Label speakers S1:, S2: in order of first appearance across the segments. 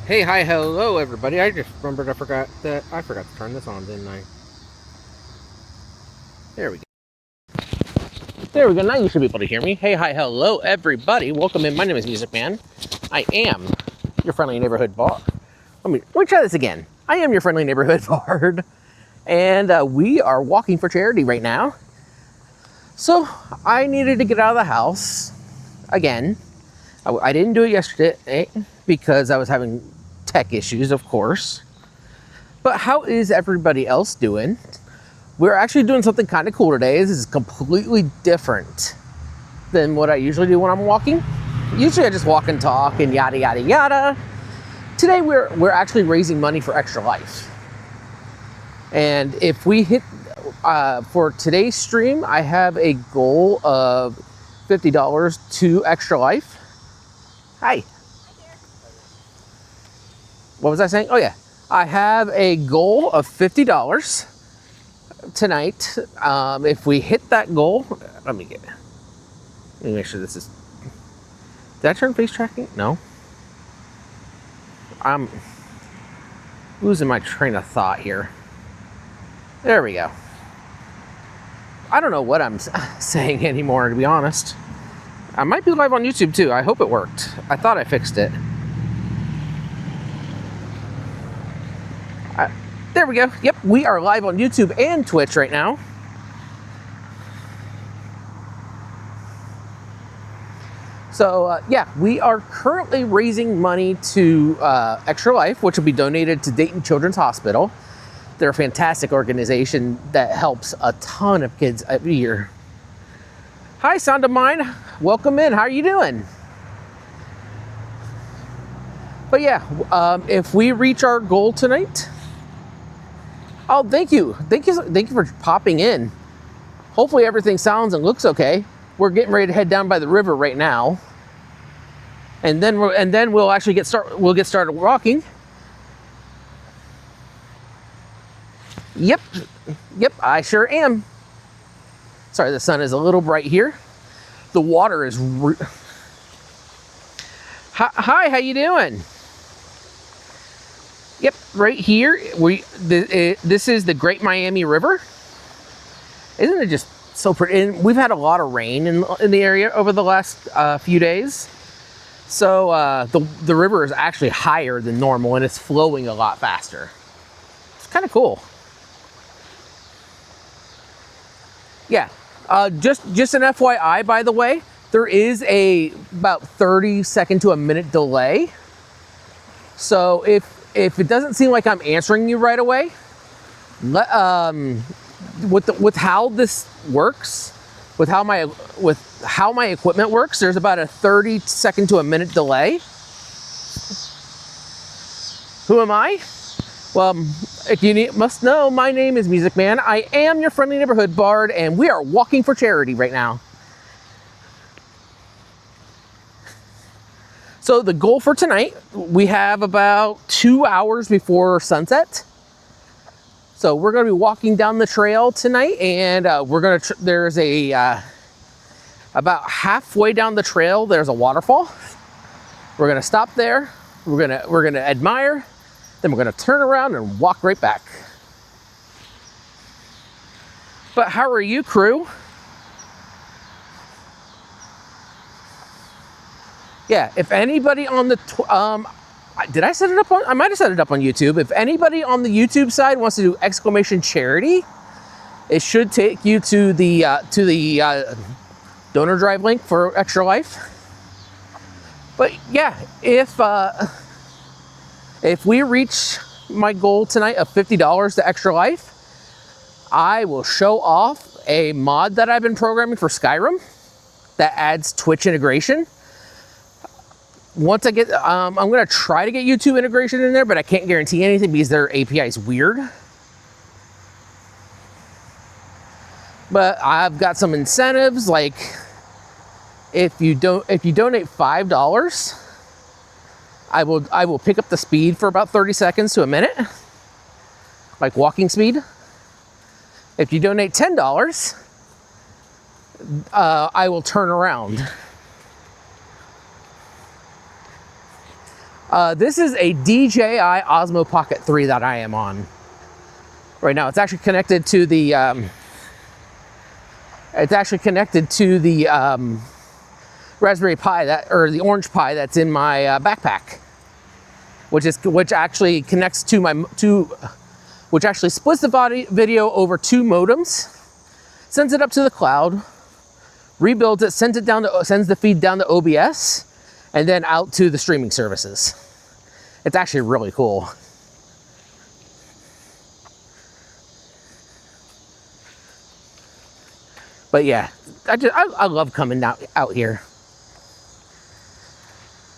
S1: Hey, hi, hello, everybody. I just remembered I forgot to turn this on, didn't I? There we go. There we go. Now you should be able to hear me. Hey, hi, hello, everybody. Welcome in. My name is Music Man. I am your friendly neighborhood bard. Let me try this again. I am your friendly neighborhood bard, and we are walking for charity right now. So I needed to get out of the house again. I didn't do it yesterday because I was having tech issues, of course. But how is everybody else doing? We're actually doing something kind of cool today. This is completely different than what I usually do when I'm walking. Usually I just walk and talk and yada, yada, yada. Today we're actually raising money for Extra Life. And if we hit, for today's stream, I have a goal of $50 to Extra Life. Hi. What was I saying? Oh yeah, I have a goal of $50 tonight. If we hit that goal, let me make sure this is. Did I turn face tracking? No. I'm losing my train of thought here. There we go. I don't know what I'm saying anymore, to be honest. I might be live on YouTube too. I hope it worked. I thought I fixed it. There we go. Yep, we are live on YouTube and Twitch right now. So yeah, we are currently raising money to Extra Life, which will be donated to Dayton Children's Hospital. They're a fantastic organization that helps a ton of kids every year. Hi, Sound of Mine. Welcome in. How are you doing? But yeah, if we reach our goal tonight. Oh, thank you for popping in. Hopefully everything sounds and looks okay. We're getting ready to head down by the river right now, and then we'll actually get started walking. Yep, I sure am. Sorry, the sun is a little bright here. The water is. Hi, how you doing? Yep, right here. This is the Great Miami River. Isn't it just so pretty? And we've had a lot of rain in the area over the last few days. So the river is actually higher than normal and it's flowing a lot faster. It's kind of cool. Yeah, just an FYI, by the way, there is about 30-second to a minute delay. So if it doesn't seem like I'm answering you right away, with how this works, with how my equipment works, there's about a 30-second to a minute delay. Who am I? Well, if you must know, my name is Music Man. I am your friendly neighborhood bard, and we are walking for charity right now. So the goal for tonight, we have about 2 hours before sunset. So we're going to be walking down the trail tonight, and there's about halfway down the trail, there's a waterfall. We're going to stop there. We're going to admire. Then we're going to turn around and walk right back. But how are you, crew? Yeah, if anybody on the, did I set it up on, I might have set it up on YouTube. If anybody on the YouTube side wants to do exclamation charity, it should take you to the donor drive link for Extra Life. But yeah, if we reach my goal tonight of $50 to Extra Life, I will show off a mod that I've been programming for Skyrim that adds Twitch integration. Once I get, I'm going to try to get YouTube integration in there, but I can't guarantee anything because their API is weird. But I've got some incentives, like if you donate $5, I will pick up the speed for about 30 seconds to a minute, like walking speed. If you donate $10, I will turn around. This is a DJI Osmo Pocket 3 that I am on right now. It's actually connected to the Raspberry Pi or the Orange Pi that's in my backpack, which actually connects to which actually splits the video over 2 modems, sends it up to the cloud, rebuilds it, sends the feed down to OBS, and then out to the streaming services. It's actually really cool. But yeah, I love coming out here.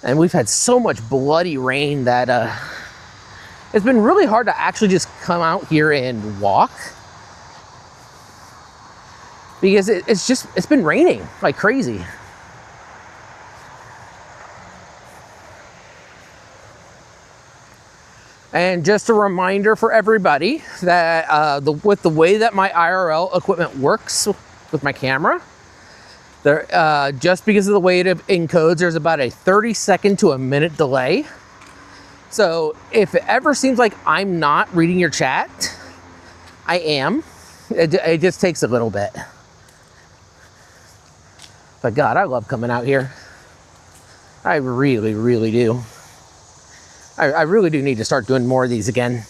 S1: And we've had so much bloody rain that it's been really hard to actually just come out here and walk, because it's been raining like crazy. And just a reminder for everybody that with the way that my IRL equipment works with my camera, just because of the way it encodes, there's about a 30-second to a minute delay. So if it ever seems like I'm not reading your chat, I am. It just takes a little bit. But God, I love coming out here. I really, really do. I really do need to start doing more of these again.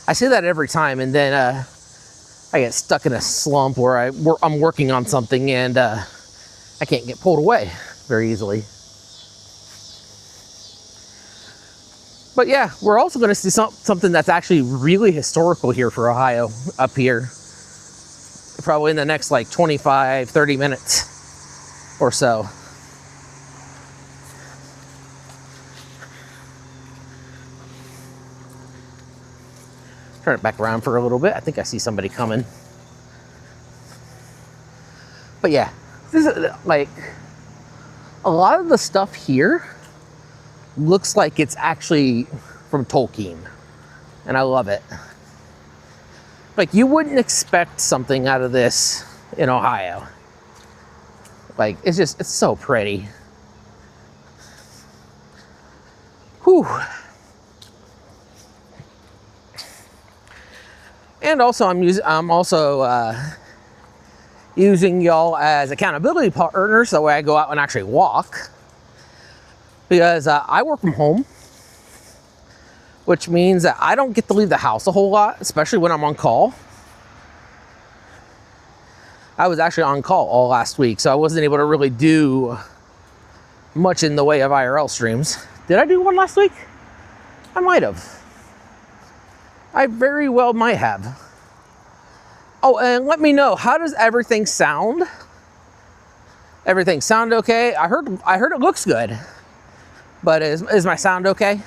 S1: I say that every time, and then I get stuck in a slump where I'm working on something and I can't get pulled away very easily. But yeah, we're also going to see something that's actually really historical here for Ohio up here. Probably in the next like 25, 30 minutes or so. Turn it back around for a little bit. I think I see somebody coming. But yeah, this is like a lot of the stuff here looks like it's actually from Tolkien, and I love it. Like, you wouldn't expect something out of this in Ohio. Like, it's so pretty. Whew. And also, I'm also using y'all as accountability partners, the way I go out and actually walk, because I work from home, which means that I don't get to leave the house a whole lot, especially when I'm on call. I was actually on call all last week, so I wasn't able to really do much in the way of IRL streams. Did I do one last week? I might have. I very well might have. Oh, and let me know, how does everything sound? Everything sound okay? I heard it looks good, but is my sound okay?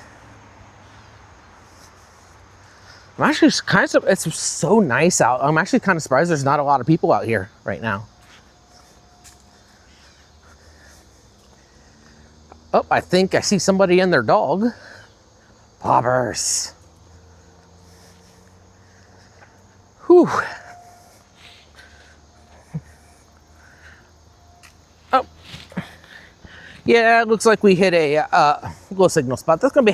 S1: I'm actually kind of, it's so nice out. I'm actually kind of surprised there's not a lot of people out here right now. Oh, I think I see somebody and their dog. Poppers. Whew. Oh. Yeah, it looks like we hit a little signal spot. That's probably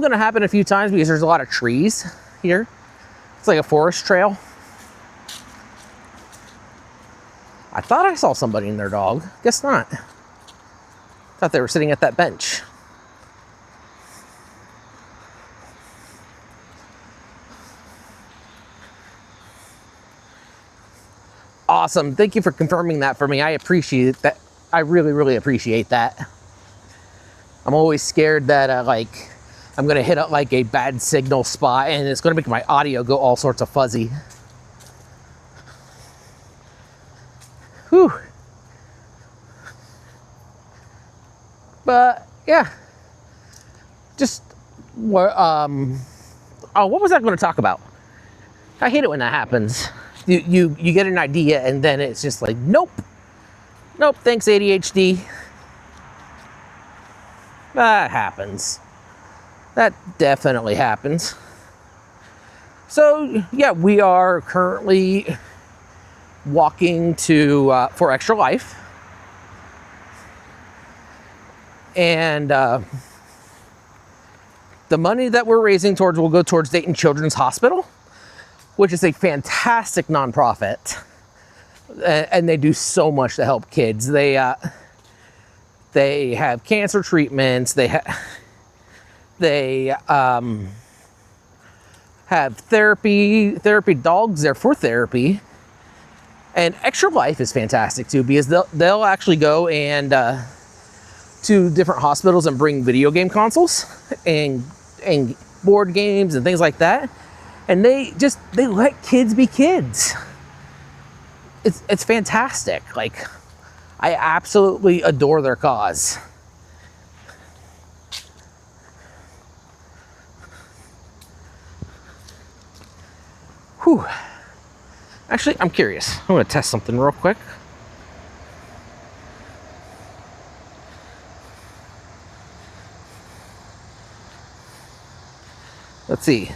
S1: going to happen a few times because there's a lot of trees here. It's like a forest trail. I thought I saw somebody and their dog. Guess not. Thought they were sitting at that bench. Awesome. Thank you for confirming that for me. I appreciate that. I really, really appreciate that. I'm always scared that like I'm going to hit up like a bad signal spot and it's going to make my audio go all sorts of fuzzy. Whew. But yeah, just what was I going to talk about? I hate it when that happens. You get an idea and then it's just like, nope, thanks ADHD. That happens. That definitely happens. So yeah, we are currently walking to for Extra Life, and The money that we're raising towards will go towards Dayton Children's Hospital, which is a fantastic nonprofit. And they do so much to help kids. They have cancer treatments. They have therapy dogs there for therapy. And Extra Life is fantastic too, because they'll actually go and to different hospitals and bring video game consoles and board games and things like that. And they let kids be kids. It's fantastic. Like, I absolutely adore their cause. Whew. Actually, I'm curious. I'm going to test something real quick. Let's see.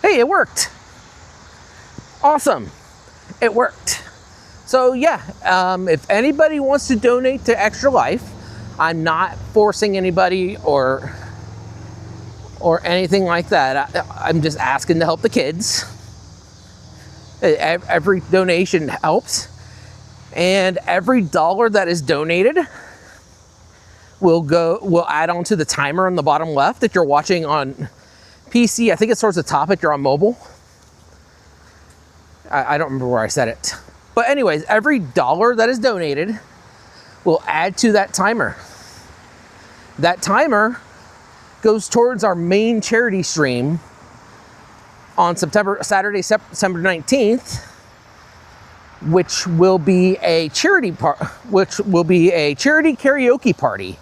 S1: Hey, it worked. Awesome. It worked. So yeah, if anybody wants to donate to Extra Life, I'm not forcing anybody or anything like that. I'm just asking to help the kids. Every donation helps. And every dollar that is donated will add on to the timer on the bottom left if you're watching on PC. I think it's towards the top if you're on mobile. I don't remember where I said it. But anyways, every dollar that is donated will add to that timer. That timer goes towards our main charity stream on Saturday, September 19th, which will be a charity karaoke party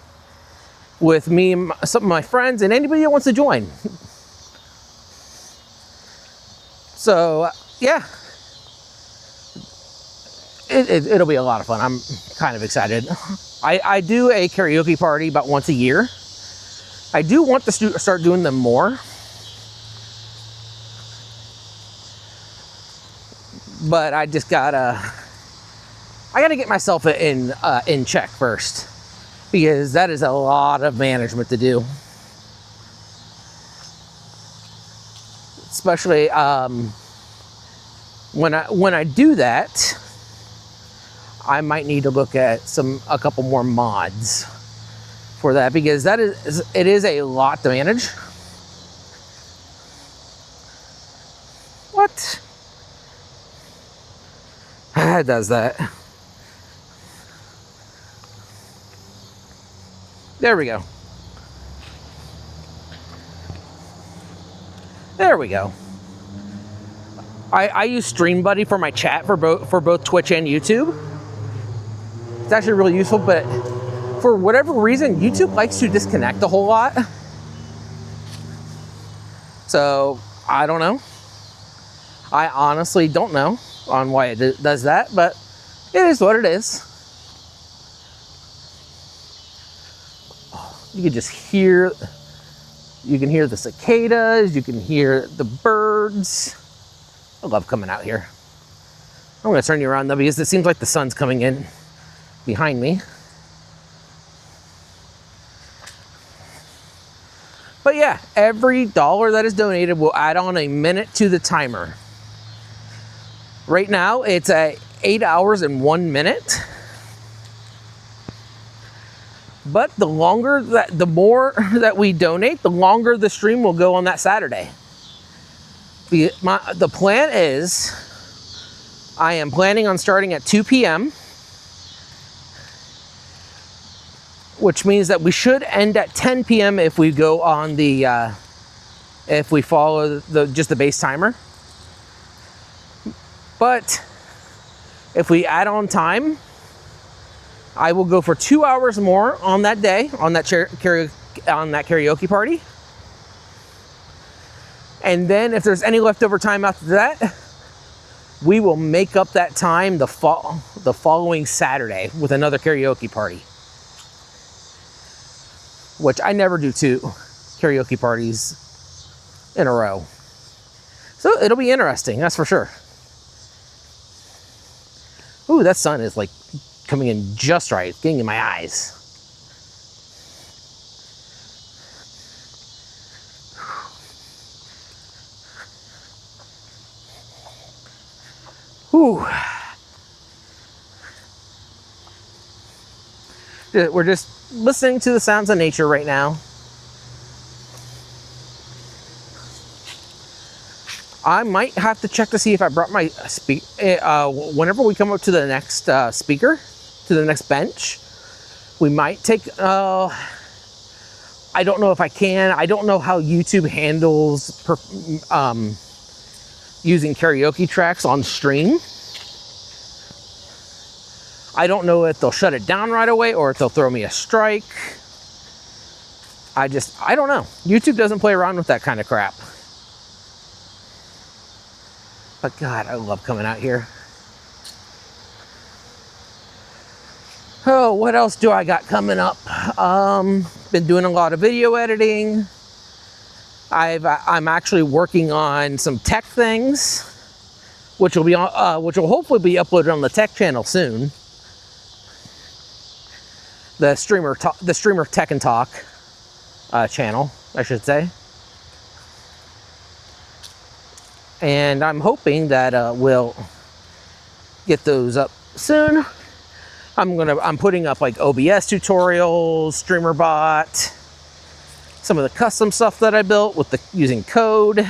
S1: with me and some of my friends and anybody that wants to join. So yeah, it'll be a lot of fun. I'm kind of excited. I do a karaoke party about once a year. I do want to start doing them more. But I just gotta get myself in check first, because that is a lot of management to do. Especially when I do that, I might need to look at a couple more mods for that, because it is a lot to manage. What? It does that. There we go. There we go. I use Stream Buddy for my chat for both Twitch and YouTube. It's actually really useful, but for whatever reason, YouTube likes to disconnect a whole lot. So I don't know. I honestly don't know on why it does that, but it is what it is. You can just hear, you can hear the cicadas, you can hear the birds. I love coming out here. I'm gonna turn you around though, because it seems like the sun's coming in behind me. But yeah, every dollar that is donated will add on a minute to the timer. Right now, it's at 8 hours and 1 minute. But the more that we donate, the longer the stream will go on that Saturday. The plan is, I am planning on starting at 2 p.m., which means that we should end at 10 p.m. if we go on if we follow just the base timer. But if we add on time, I will go for 2 hours more on that day, on that karaoke party. And then if there's any leftover time after that, we will make up that time the following Saturday with another karaoke party. Which I never do 2 karaoke parties in a row. So it'll be interesting, that's for sure. Ooh, that sun is like coming in just right. It's getting in my eyes. We're just listening to the sounds of nature right now. I might have to check to see if I brought my whenever we come up to the next speaker, to the next bench, we might take, I don't know if I can. I don't know how YouTube handles using karaoke tracks on stream. I don't know if they'll shut it down right away or if they'll throw me a strike. I don't know. YouTube doesn't play around with that kind of crap. But God, I love coming out here. Oh, what else do I got coming up? Been doing a lot of video editing. I'm actually working on some tech things, which will hopefully be uploaded on the tech channel soon. The streamer Tech and Talk channel, I should say. And I'm hoping that we'll get those up soon. I'm putting up like OBS tutorials, StreamerBot, some of the custom stuff that I built with using code.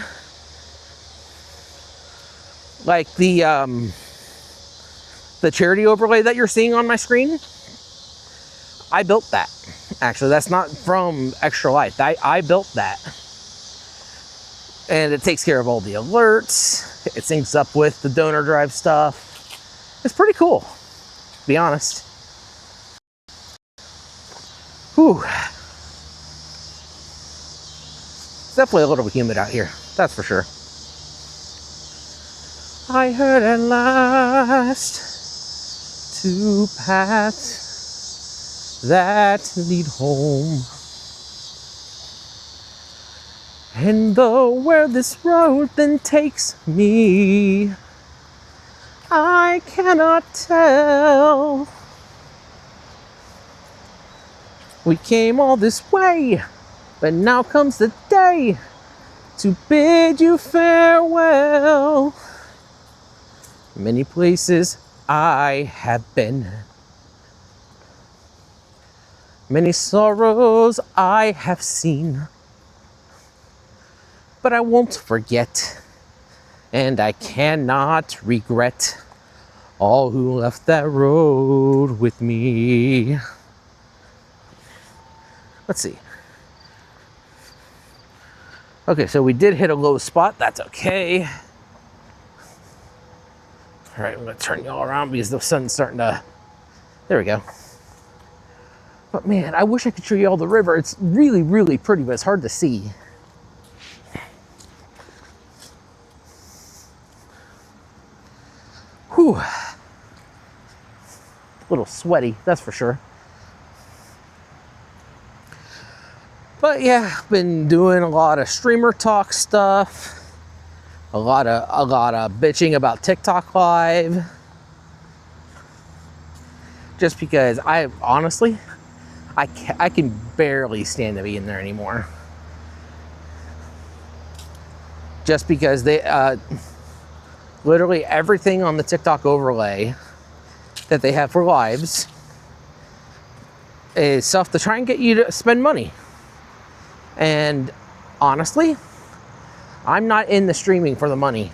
S1: Like the charity overlay that you're seeing on my screen. I built that. Actually, that's not from Extra Life. I built that. And it takes care of all the alerts. It syncs up with the donor drive stuff. It's pretty cool, to be honest. Whew. It's definitely a little bit humid out here, that's for sure. I heard at last 2 paths that lead home. And though where this road then takes me, I cannot tell. We came all this way, but now comes the day to bid you farewell. Many places I have been, many sorrows I have seen, but I won't forget, and I cannot regret all who left that road with me. Let's see. Okay, so we did hit a low spot. That's okay. All right, I'm gonna turn y'all around because the sun's starting to, there we go. But man, I wish I could show you all the river. It's really, really pretty, but it's hard to see. Whew. A little sweaty, that's for sure. But yeah, been doing a lot of streamer talk stuff. A lot of bitching about TikTok Live. Just because I honestly, I can barely stand to be in there anymore. Just because they, literally everything on the TikTok overlay that they have for lives is stuff to try and get you to spend money. And honestly, I'm not in the streaming for the money.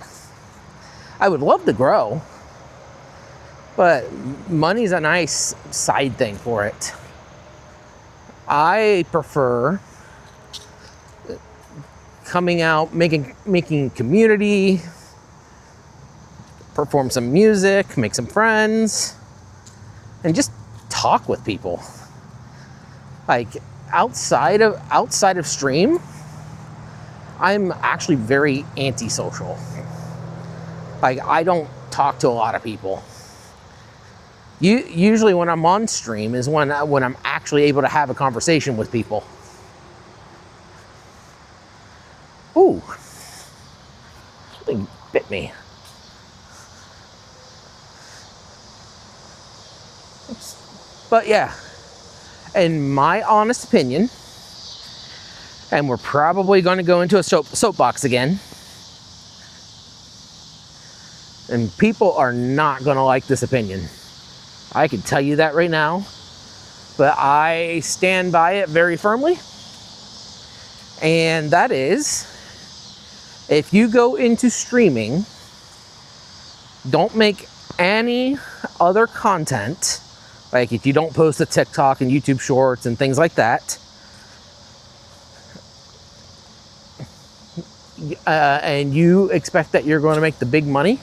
S1: I would love to grow, but money's a nice side thing for it. I prefer coming out, making community, perform some music, make some friends, and just talk with people. Like outside of stream, I'm actually very antisocial. Like I don't talk to a lot of people. Usually when I'm on stream is when I'm actually able to have a conversation with people. Ooh, something bit me. But yeah, in my honest opinion, and we're probably going to go into a soapbox again, and people are not going to like this opinion. I can tell you that right now. but I stand by it very firmly. And that is, if you go into streaming, don't make any other content. Like if you don't post to TikTok and YouTube Shorts and things like that, and you expect that you're going to make the big money,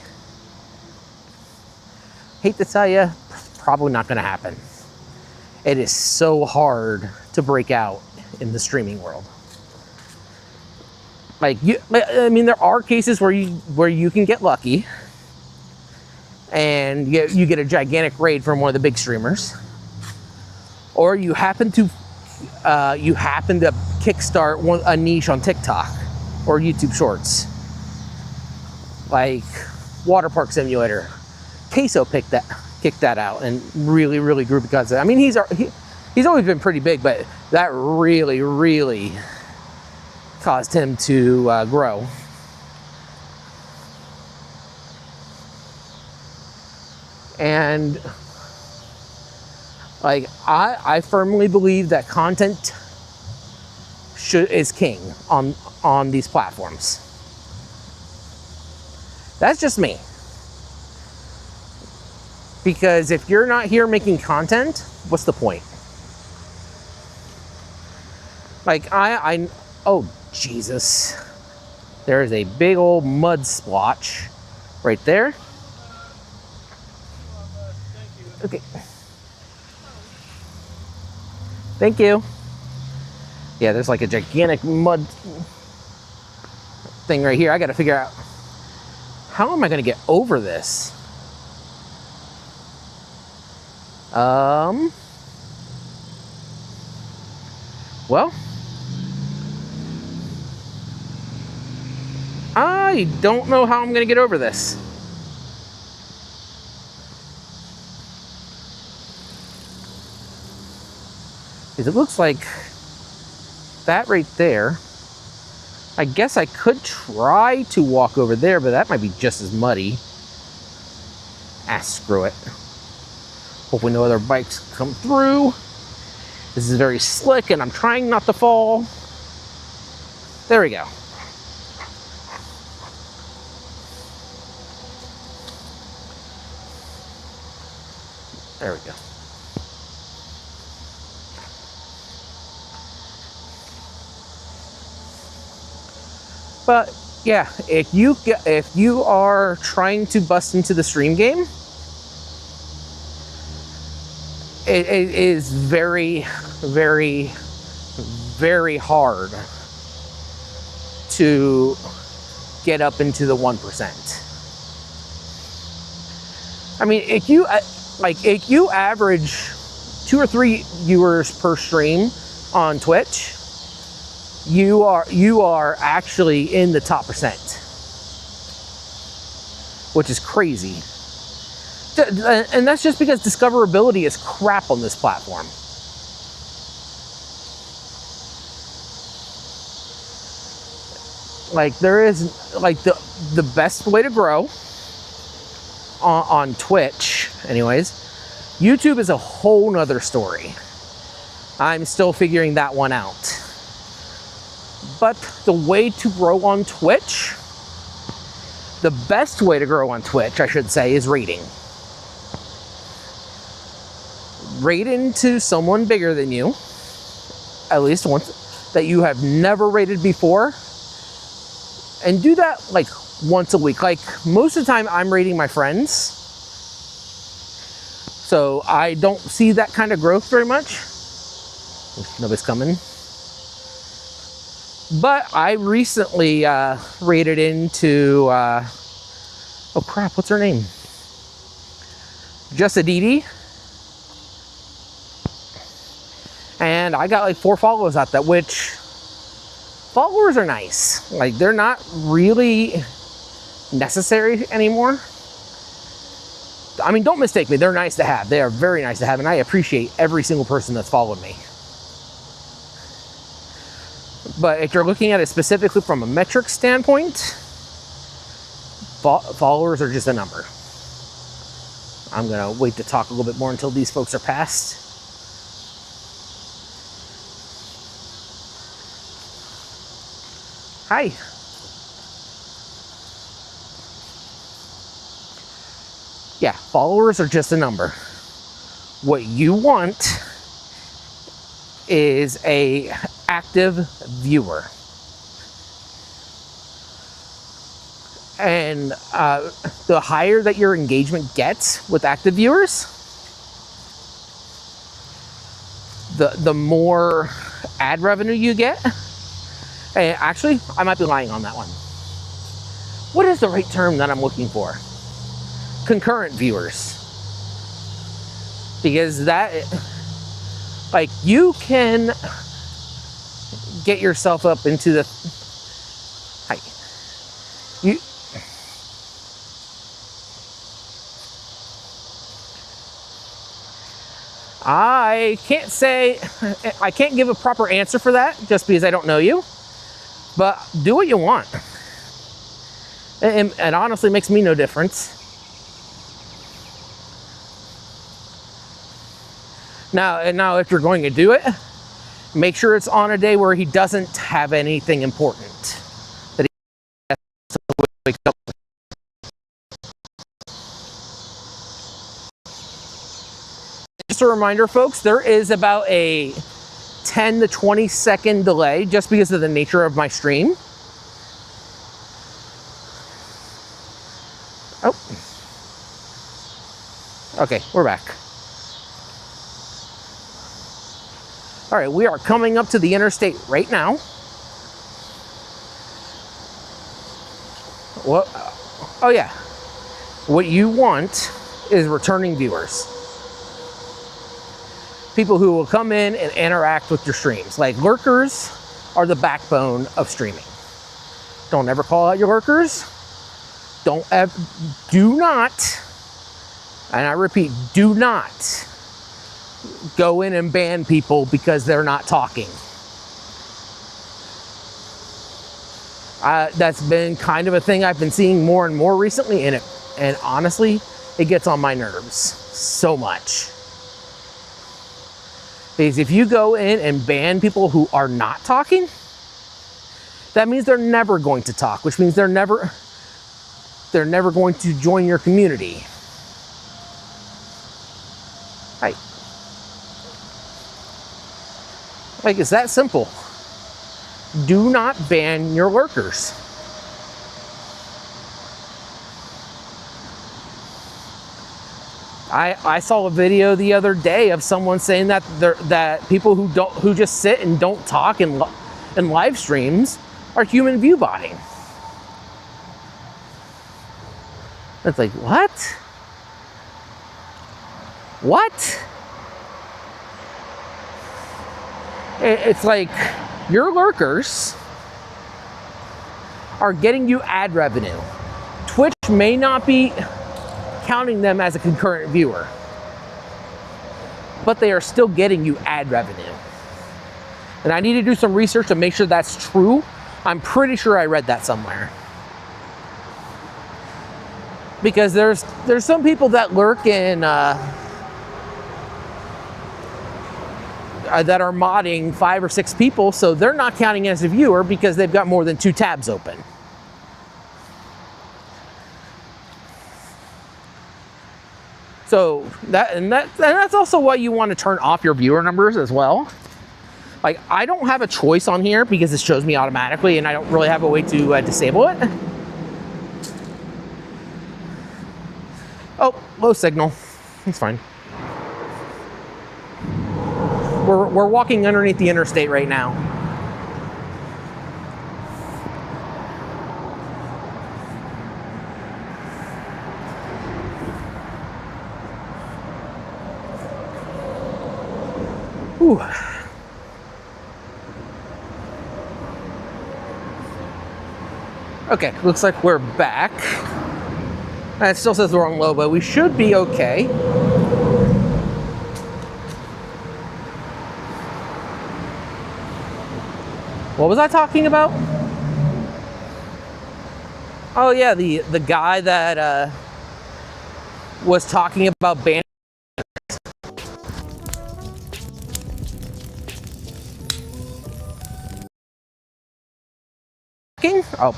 S1: hate to tell you, probably not going to happen. It is so hard to break out in the streaming world. Like I mean, there are cases where you can get lucky, and you get a gigantic raid from one of the big streamers, or you happen to kickstart a niche on TikTok or YouTube Shorts, like Water Park Simulator. Queso kicked that out and really grew because of it. I mean, he's always been pretty big, but that really caused him to grow. And like I firmly believe that content is king on these platforms. That's just me. Because if you're not here making content, what's the point? Like oh Jesus. There is a big old mud splotch right there. Okay. Thank you. Yeah, there's like a gigantic mud thing right here. I gotta figure out, how am I gonna get over this? Well, I don't know how I'm gonna get over this. Because it looks like that right there. I guess I could try to walk over there, but that might be just as muddy. Screw it. Hopefully no other bikes come through. This is very slick and I'm trying not to fall. There we go. There we go. But yeah, if you are trying to bust into the stream game, it is very hard to get up into the 1%. I mean, if you average 2 or 3 viewers per stream on Twitch, you are actually in the top percent, which is crazy. And that's just because discoverability is crap on this platform. Like there is like the best way to grow on Twitch anyways. YouTube is a whole nother story. I'm still figuring that one out. But the way to grow on Twitch, the best way to grow on Twitch, I should say, is raiding. Raid into someone bigger than you, at least once, that you have never raided before, and do that like once a week. Like most of the time I'm raiding my friends, so I don't see that kind of growth very much. Nobody's coming. But I recently raided into oh crap, what's her name? Just Aditi. And I got like 4 followers out that, which followers are nice. Like they're not really necessary anymore. I mean, don't mistake me, they're nice to have. They are very nice to have, and I appreciate every single person that's followed me. But if you're looking at it specifically from a metric standpoint, followers are just a number. I'm gonna wait to talk a little bit more until these folks are past. Hi. Yeah, followers are just a number. What you want is a active viewer. And the higher that your engagement gets with active viewers, the more ad revenue you get. And actually, I might be lying on that one. What is the right term that I'm looking for? Concurrent viewers. Because that, like, you can get yourself up into the, hi, you, I can't say, I can't give a proper answer for that just because I don't know you, but do what you want. And honestly, makes me no difference. Now, if you're going to do it, make sure it's on a day where he doesn't have anything important that he has to wake up with. Just a reminder, folks, there is about a 10 to 20 second delay just because of the nature of my stream. Oh. Okay, we're back. All right, we are coming up to the interstate right now. What? Oh yeah. What you want is returning viewers. People who will come in and interact with your streams. Like, lurkers are the backbone of streaming. Don't ever call out your lurkers. Do not, and I repeat, do not go in and ban people because they're not talking. That's been kind of a thing I've been seeing more and more recently, and honestly, it gets on my nerves so much. Because if you go in and ban people who are not talking, that means they're never going to talk, which means they're never going to join your community. Right. Like, it's that simple. Do not ban your lurkers. I saw a video the other day of someone saying that people who just sit and don't talk in live streams are human view botting. It's like, what? What? It's like, your lurkers are getting you ad revenue. Twitch may not be counting them as a concurrent viewer, but they are still getting you ad revenue. And I need to do some research to make sure that's true. I'm pretty sure I read that somewhere. Because there's some people that lurk in that are modding 5 or 6 people, so they're not counting as a viewer because they've got more than 2 tabs open. So that's also why you want to turn off your viewer numbers as well. Like, I don't have a choice on here because it shows me automatically, and I don't really have a way to disable it. Oh, low signal. It's fine. We're walking underneath the interstate right now. Whew. Okay, looks like we're back. It still says we're on low, but we should be okay. What was I talking about? Oh yeah, the guy that was talking about banning. walking. Oh.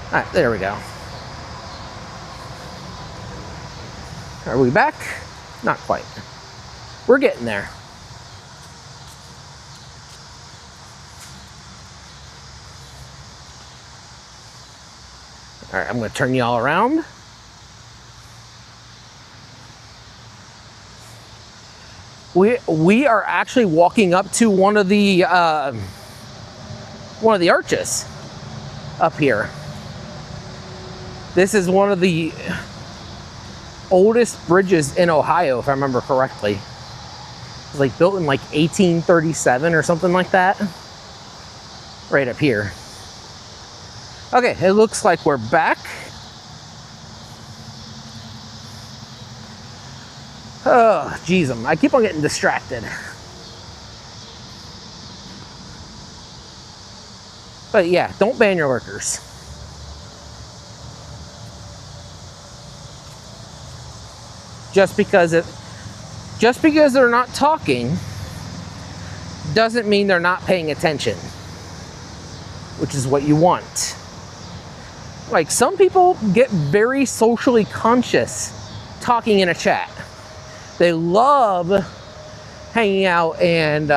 S1: All right, there we go. Are we back? Not quite. We're getting there. All right, I'm going to turn you all around. We are actually walking up to one of the arches up here. This is one of the oldest bridges in Ohio, if I remember correctly. It was like built in like 1837 or something like that. Right up here. Okay, it looks like we're back. Oh, geez, I keep on getting distracted. But yeah, don't ban your lurkers. Just because they're not talking doesn't mean they're not paying attention, which is what you want. Like, some people get very socially conscious talking in a chat. They love hanging out and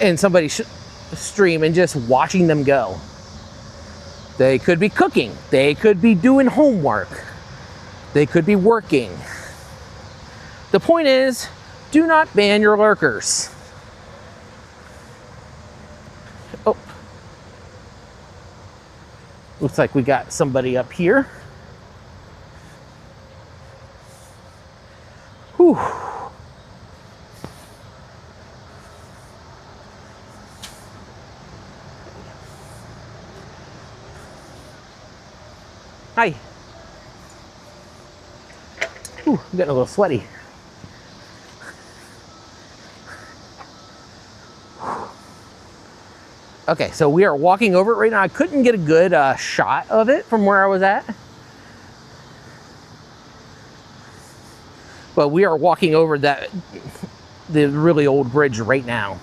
S1: in somebody's stream and just watching them go. They could be cooking. They could be doing homework. They could be working. The point is, do not ban your lurkers. Oh. Looks like we got somebody up here. Whew. Hi. Ooh, I'm getting a little sweaty. Okay, so we are walking over it right now. I couldn't get a good shot of it from where I was at. But we are walking over the really old bridge right now.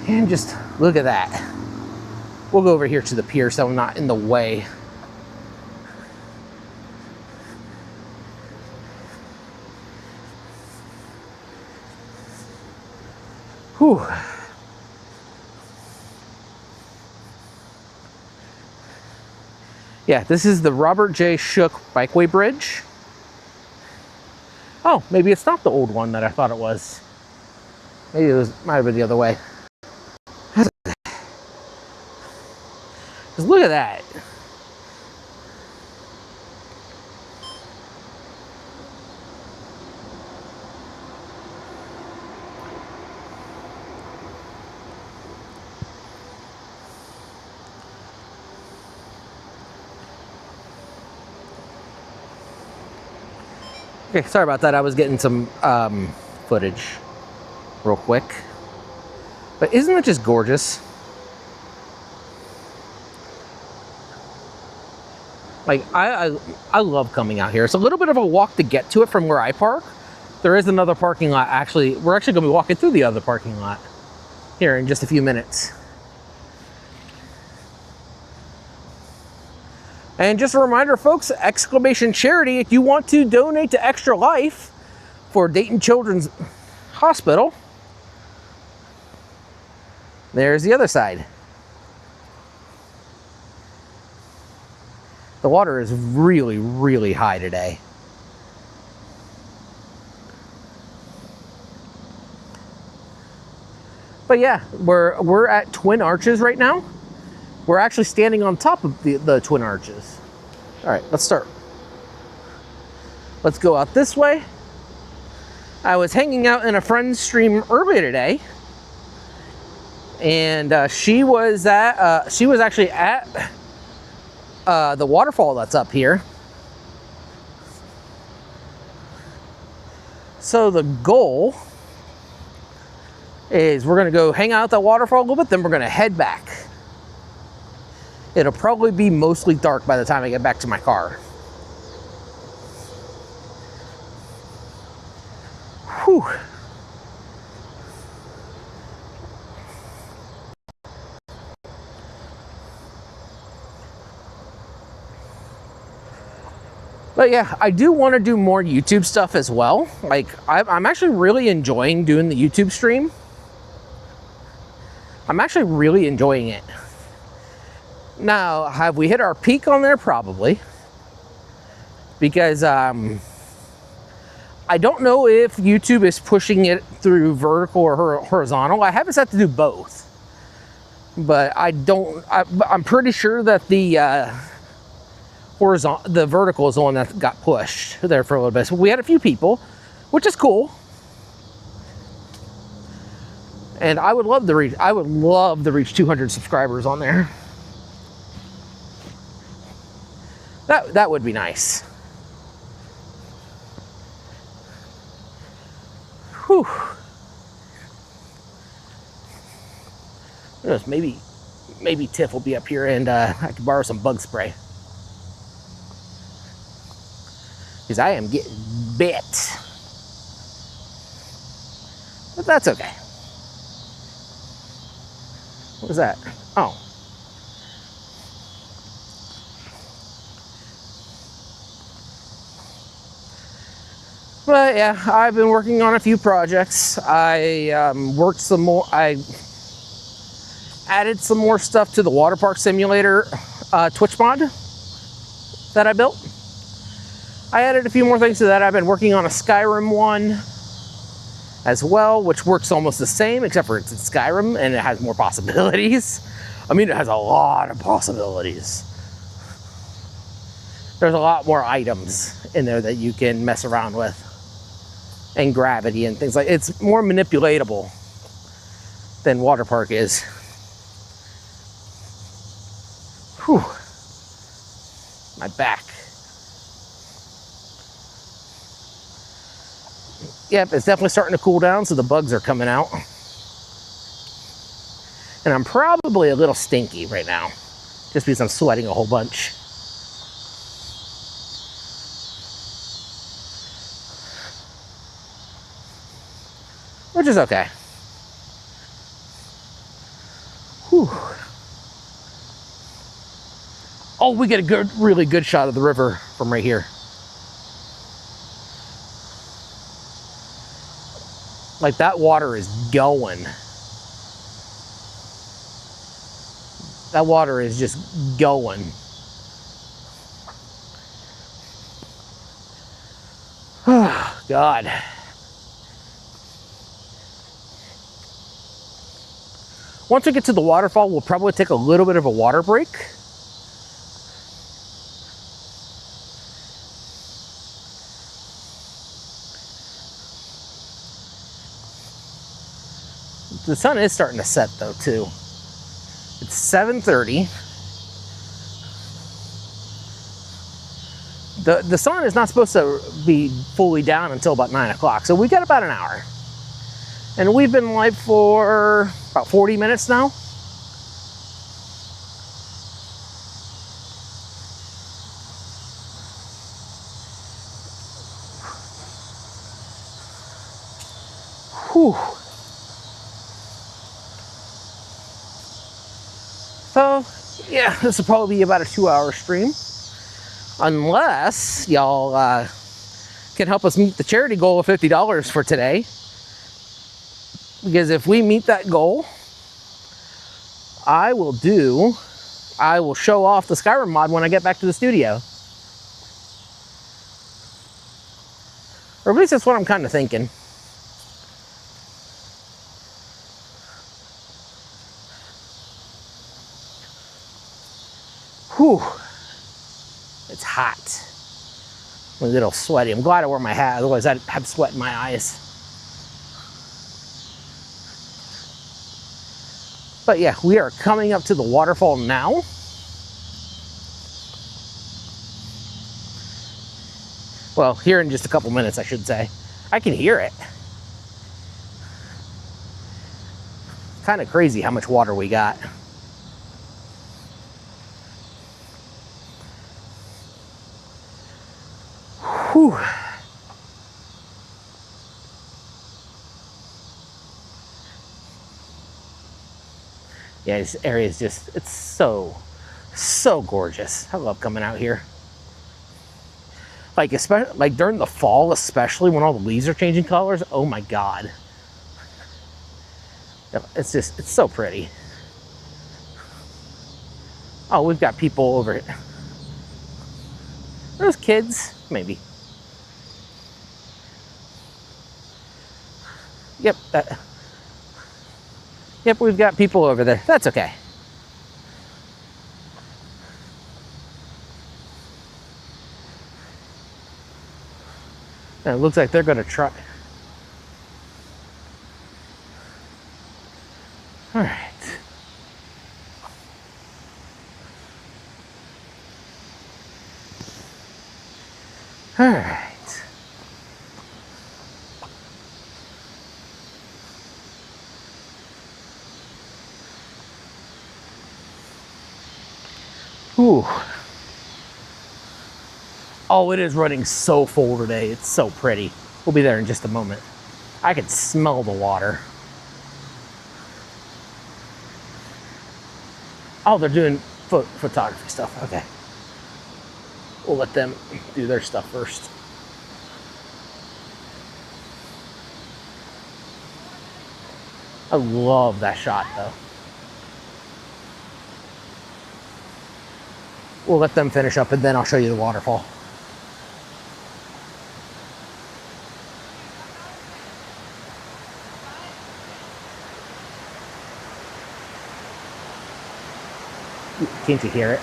S1: And just look at that. We'll go over here to the pier so I'm not in the way. Whew. Yeah, this is the Robert J. Shook Bikeway Bridge. Oh, maybe it's not the old one that I thought it was. Maybe it might have been the other way. Just look at that. Okay, sorry about that. I was getting some footage real quick. But isn't it just gorgeous? Like, I love coming out here. It's a little bit of a walk to get to it from where I park. There is another parking lot, actually. We're actually going to be walking through the other parking lot here in just a few minutes. And just a reminder, folks, exclamation charity, if you want to donate to Extra Life for Dayton Children's Hospital, there's the other side. The water is really, really high today. But yeah, we're at Twin Arches right now. We're actually standing on top of the Twin Arches. All right, let's start. Let's go out this way. I was hanging out in a friend's stream earlier today, and she was actually at the waterfall that's up here. So the goal is we're gonna go hang out at the waterfall a little bit, then we're gonna head back. It'll probably be mostly dark by the time I get back to my car. Whew. But yeah, I do want to do more YouTube stuff as well. Like, I'm actually really enjoying doing the YouTube stream. I'm actually really enjoying it. Now, have we hit our peak on there? Probably. Because I don't know if YouTube is pushing it through vertical or horizontal. I have it set to do both. But I'm pretty sure that the vertical is the one that got pushed there for a little bit. So we had a few people, which is cool. And I would love to reach 200 subscribers on there. That would be nice. Whew. Who knows, maybe Tiff will be up here and I can borrow some bug spray. Because I am getting bit. But that's okay. What was that? Oh. But yeah, I've been working on a few projects. I worked some more. I added some more stuff to the water park simulator Twitch mod that I built. I added a few more things to that. I've been working on a Skyrim one as well, which works almost the same, except for it's in Skyrim and it has more possibilities. I mean, it has a lot of possibilities. There's a lot more items in there that you can mess around with. And gravity and things like it's more manipulatable than water park is. Whew. My back. Yep, it's definitely starting to cool down, so the bugs are coming out. And I'm probably a little stinky right now, just because I'm sweating a whole bunch. Which is okay. Whew. Oh, we get a really good shot of the river from right here. Like, that water is going. That water is just going. Oh, God. Once we get to the waterfall, we'll probably take a little bit of a water break. The sun is starting to set though, too. It's 7:30. The sun is not supposed to be fully down until about 9 o'clock, so we got about an hour. And we've been live for about 40 minutes now. Whew. So, yeah, this will probably be about a 2-hour stream. Unless y'all can help us meet the charity goal of $50 for today. Because if we meet that goal, I will show off the Skyrim mod when I get back to the studio. Or at least that's what I'm kind of thinking. Whew. It's hot. I'm a little sweaty. I'm glad I wore my hat, otherwise I'd have sweat in my eyes. But yeah, we are coming up to the waterfall now. Well, here in just a couple minutes, I should say. I can hear it. Kind of crazy how much water we got. Whew. Yeah, this area is just, it's so gorgeous. I love coming out here. Like, especially like during the fall, especially when all the leaves are changing colors. Oh my God. It's so pretty. Oh, we've got people over here. Those kids, maybe. Yep, yep, we've got people over there. That's okay. And it looks like they're gonna try. All right. All right. Ooh. Oh, it is running so full today. It's so pretty. We'll be there in just a moment. I can smell the water. Oh, they're doing photography stuff. Okay. We'll let them do their stuff first. I love that shot, though. We'll let them finish up, and then I'll show you the waterfall. Can't you hear it?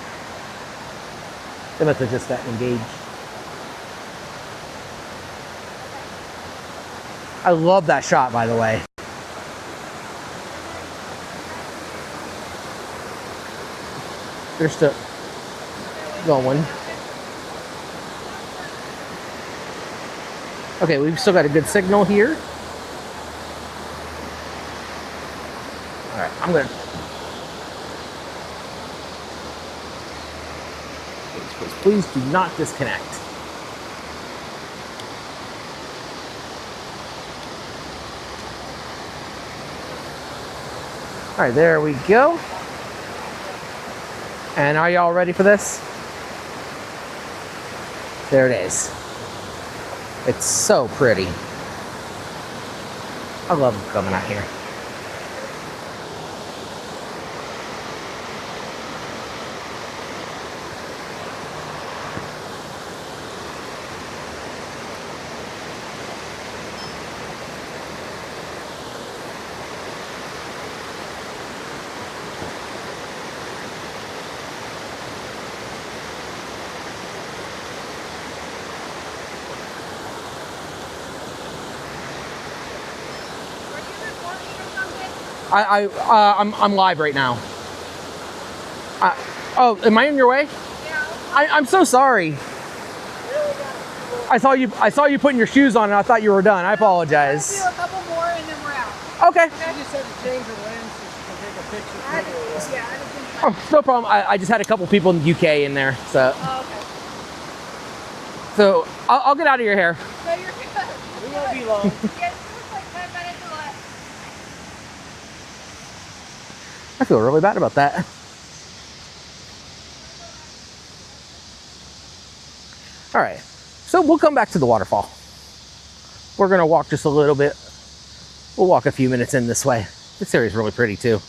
S1: They must have just gotten engaged. I love that shot, by the way. They're still going. Okay, we've still got a good signal here. All right, I'm gonna. Please do not disconnect. All right, there we go. And are y'all ready for this? There it is. It's so pretty. I love coming out here. I'm live right now. Oh, am I in your way?
S2: Yeah.
S1: I'm so sorry. I saw you putting your shoes on, and I thought you were done. I apologize.
S2: We'll do a couple more, and then we're out.
S1: Okay.
S3: You just had to change the lens so you can take a picture.
S2: I didn't
S1: Oh, no problem. I just had a couple people in the UK in there, so.
S2: Oh, okay.
S1: So I'll get out of your hair.
S2: So you're good.
S3: We won't be long.
S2: Yes, it was like 10 minutes or less.
S1: I feel really bad about that. All right, so we'll come back to the waterfall. We're gonna walk just a little bit. We'll walk a few minutes in this way. This area is really pretty too.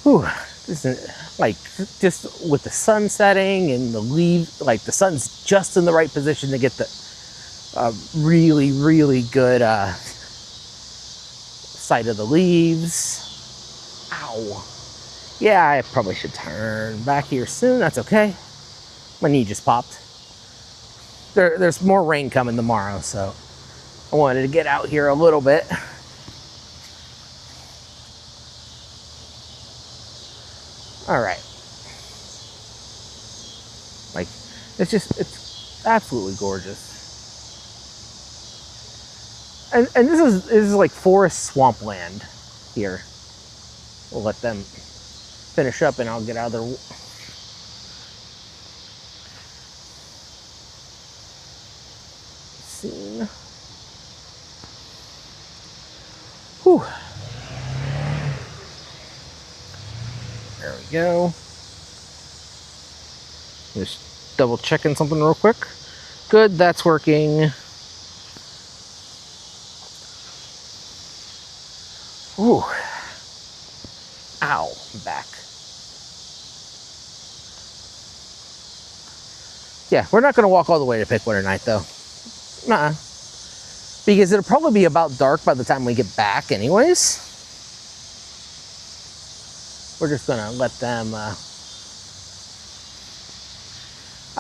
S1: Whew, this is like just with the sun setting and the leaves, like the sun's just in the right position to get the really, really good sight of the leaves. Ow. Yeah, I probably should turn back here soon. That's okay. My knee just popped. There's more rain coming tomorrow, so I wanted to get out here a little bit. All right. Like, it's absolutely gorgeous. And this is like forest swampland here. We'll let them finish up and I'll get out of there. Scene. Whew. we go. Just double checking something real quick. Good, that's working. Ooh. Ow, I'm back. Yeah, we're not gonna walk all the way to Pickwater Night though. Nuh-uh. Because it'll probably be about dark by the time we get back anyways. We're just gonna let them, I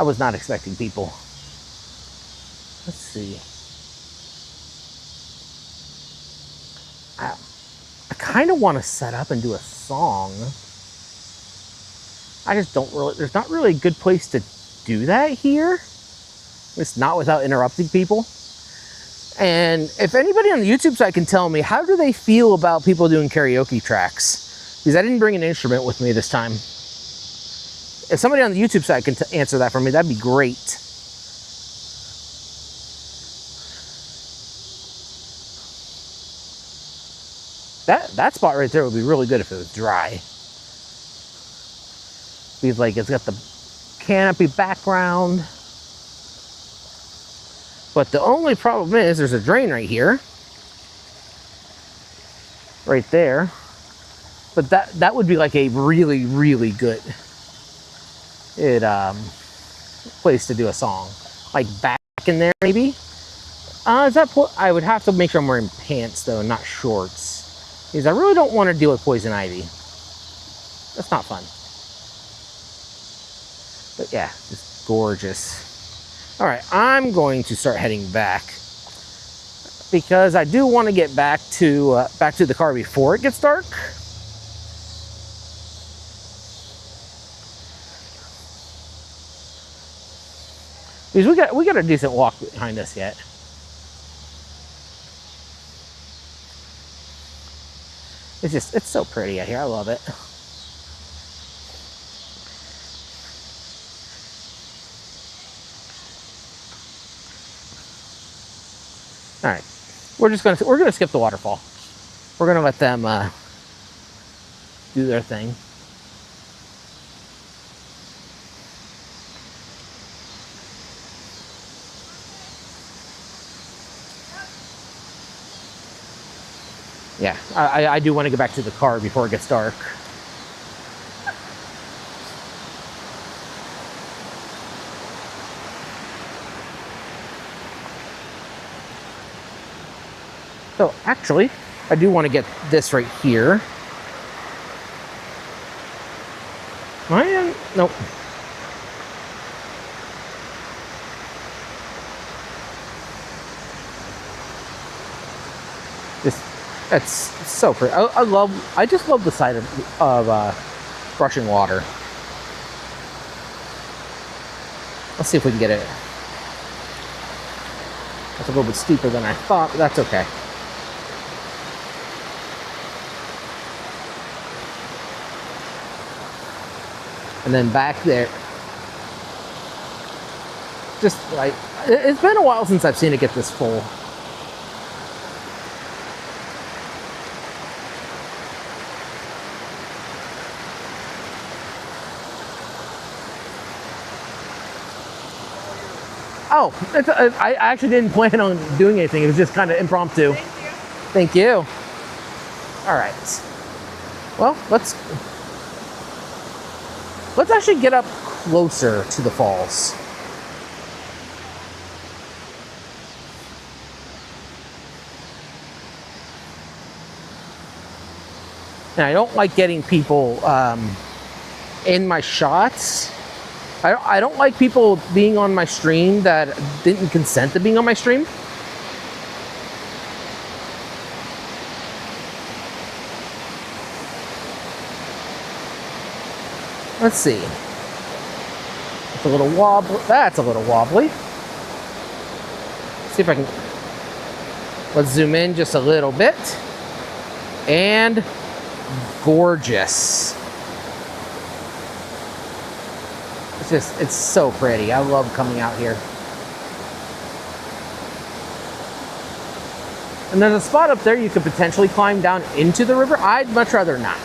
S1: was not expecting people. Let's see. I kind of want to set up and do a song. I just don't really, there's not really a good place to do that here. It's not without interrupting people. And if anybody on the YouTube side can tell me, how do they feel about people doing karaoke tracks? Because I didn't bring an instrument with me this time. If somebody on the YouTube side can answer that for me, that'd be great. That spot right there would be really good if it was dry. Because like it's got the canopy background. But the only problem is there's a drain right here. Right there. But that would be like a really, really good place to do a song. Like back in there maybe. Is that I would have to make sure I'm wearing pants though, not shorts. Because I really don't want to deal with poison ivy. That's not fun. But yeah, just gorgeous. All right, I'm going to start heading back because I do want to get back to the car before it gets dark. Because we got a decent walk behind us yet. It's so pretty out here. I love it. All right, we're gonna skip the waterfall. We're gonna let them do their thing. Yeah, I do want to get back to the car before it gets dark. So actually, I do want to get this right here. Nope. It's so pretty. I just love the sight of rushing water. Let's see if we can get it. That's a little bit steeper than I thought, but that's okay. And then back there, just like, it's been a while since I've seen it get this full. Oh, I actually didn't plan on doing anything. It was just kind of impromptu. Thank you. All right. Well, let's actually get up closer to the falls. And I don't like getting people in my shots. I don't like people being on my stream that didn't consent to being on my stream. Let's see. It's a little wobbly. That's a little wobbly. See if I can. Let's zoom in just a little bit. And gorgeous. It's so pretty. I love coming out here. And there's a spot up there you could potentially climb down into the river. I'd much rather not.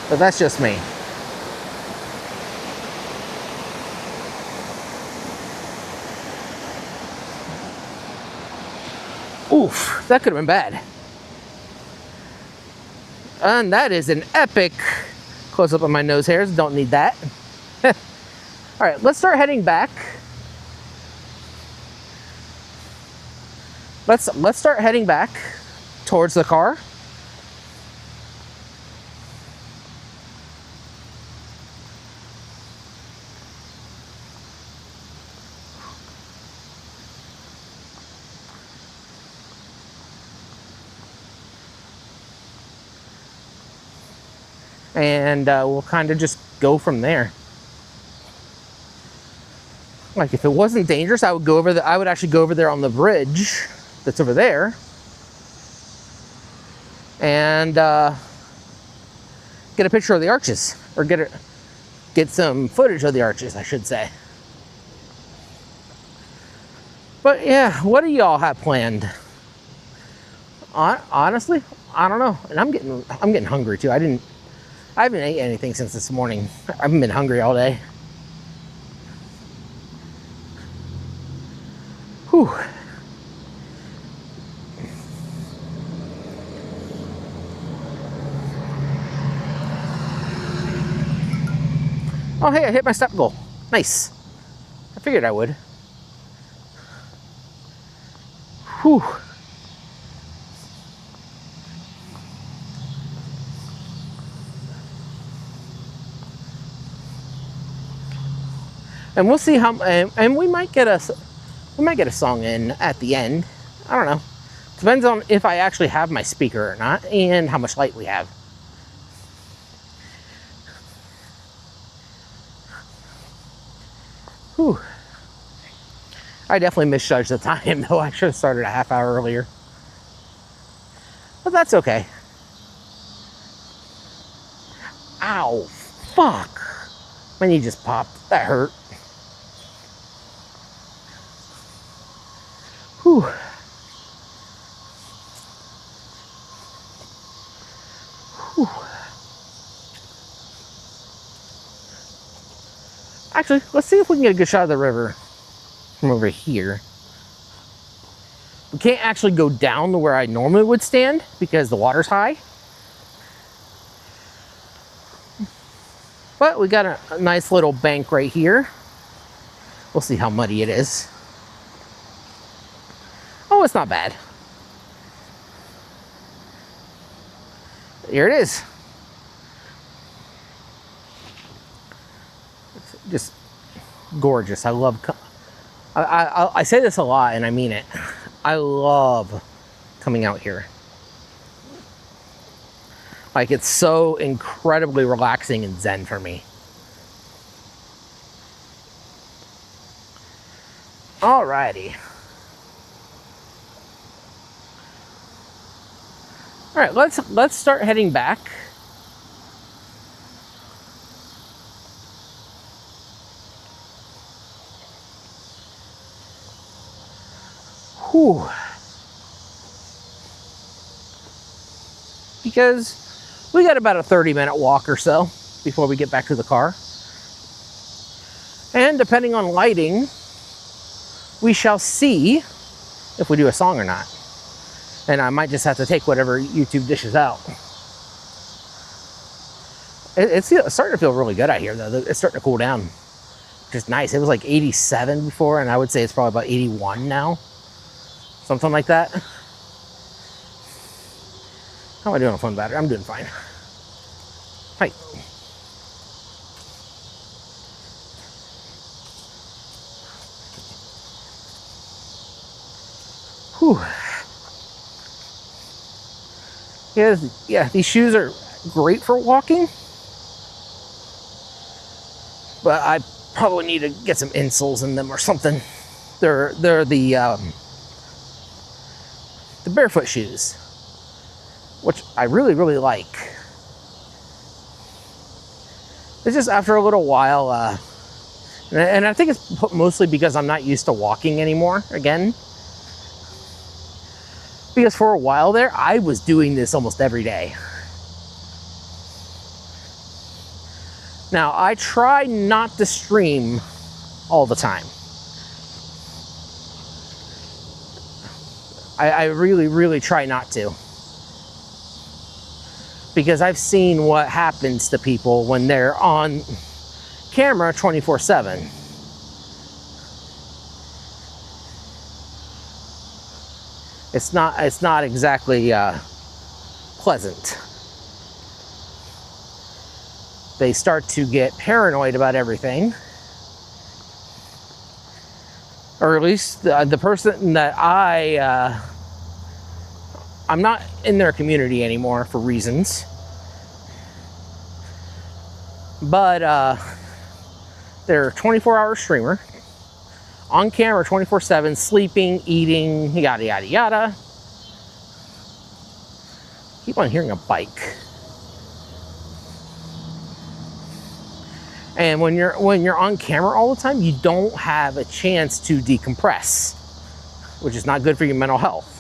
S1: But that's just me. Oof, that could have been bad. And that is an epic close up of my nose hairs. Don't need that. All right, let's start heading back. Let's start heading back towards the car. And we'll kind of just go from there. Like if it wasn't dangerous, I would go over I would actually go over there on the bridge that's over there, and get a picture of the arches, or get some footage of the arches, I should say. But yeah, what do y'all have planned? Honestly, I don't know, and I'm getting hungry too. I haven't ate anything since this morning. I haven't been hungry all day. Whew. Oh, hey, I hit my step goal. Nice. I figured I would. Whew. And we'll see how, and we might get a song in at the end. I don't know. Depends on if I actually have my speaker or not, and how much light we have. Whew. I definitely misjudged the time, though. I should have started a half hour earlier. But that's okay. Ow. Fuck. My knee just popped. That hurt. Whew. Whew. Actually, let's see if we can get a good shot of the river from over here. We can't actually go down to where I normally would stand because the water's high. But we got a nice little bank right here. We'll see how muddy it is. Oh, it's not bad. Here it is. It's just gorgeous. I love, I say this a lot and I mean it. I love coming out here. Like, it's so incredibly relaxing and zen for me. Alrighty. All right, let's start heading back. Whew. Because we got about a 30-minute walk or so before we get back to the car. And depending on lighting, we shall see if we do a song or not. And I might just have to take whatever YouTube dishes out. It's starting to feel really good out here, though. It's starting to cool down, which is nice. It was like 87 before, and I would say it's probably about 81 now. Something like that. How am I doing on phone battery? I'm doing fine. Hi. Whew. Yeah, these shoes are great for walking, but I probably need to get some insoles in them or something. They're the barefoot shoes, which I really like. It's just after a little while, and I think it's mostly because I'm not used to walking anymore again. Because for a while there, I was doing this almost every day. Now, I try not to stream all the time. I really, really try not to. Because I've seen what happens to people when they're on camera 24/7. It's not exactly pleasant. They start to get paranoid about everything. Or at least the person that I'm not in their community anymore for reasons. But they're a 24-hour streamer, on camera 24/7, sleeping, eating, yada, yada, yada. Keep on hearing a bike. And when you're on camera all the time, you don't have a chance to decompress, which is not good for your mental health.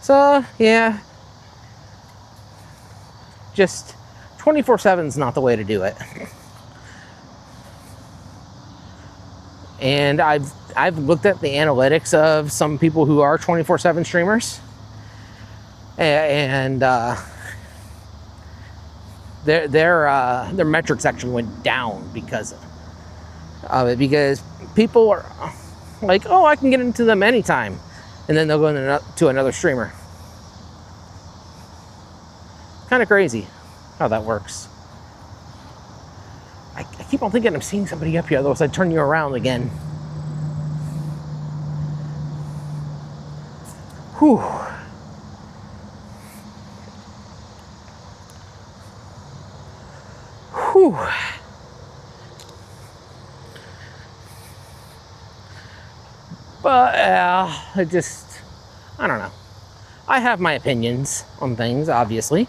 S1: So, yeah, just 24/7 is not the way to do it. And I've looked at the analytics of some people who are 24/7 streamers, and their metrics actually went down because of it. Because people are like, oh, I can get into them anytime, and then they'll go to another streamer. Kind of crazy how that works. I keep on thinking I'm seeing somebody up here, otherwise I'd turn you around again. Whew. Whew. But I don't know. I have my opinions on things, obviously.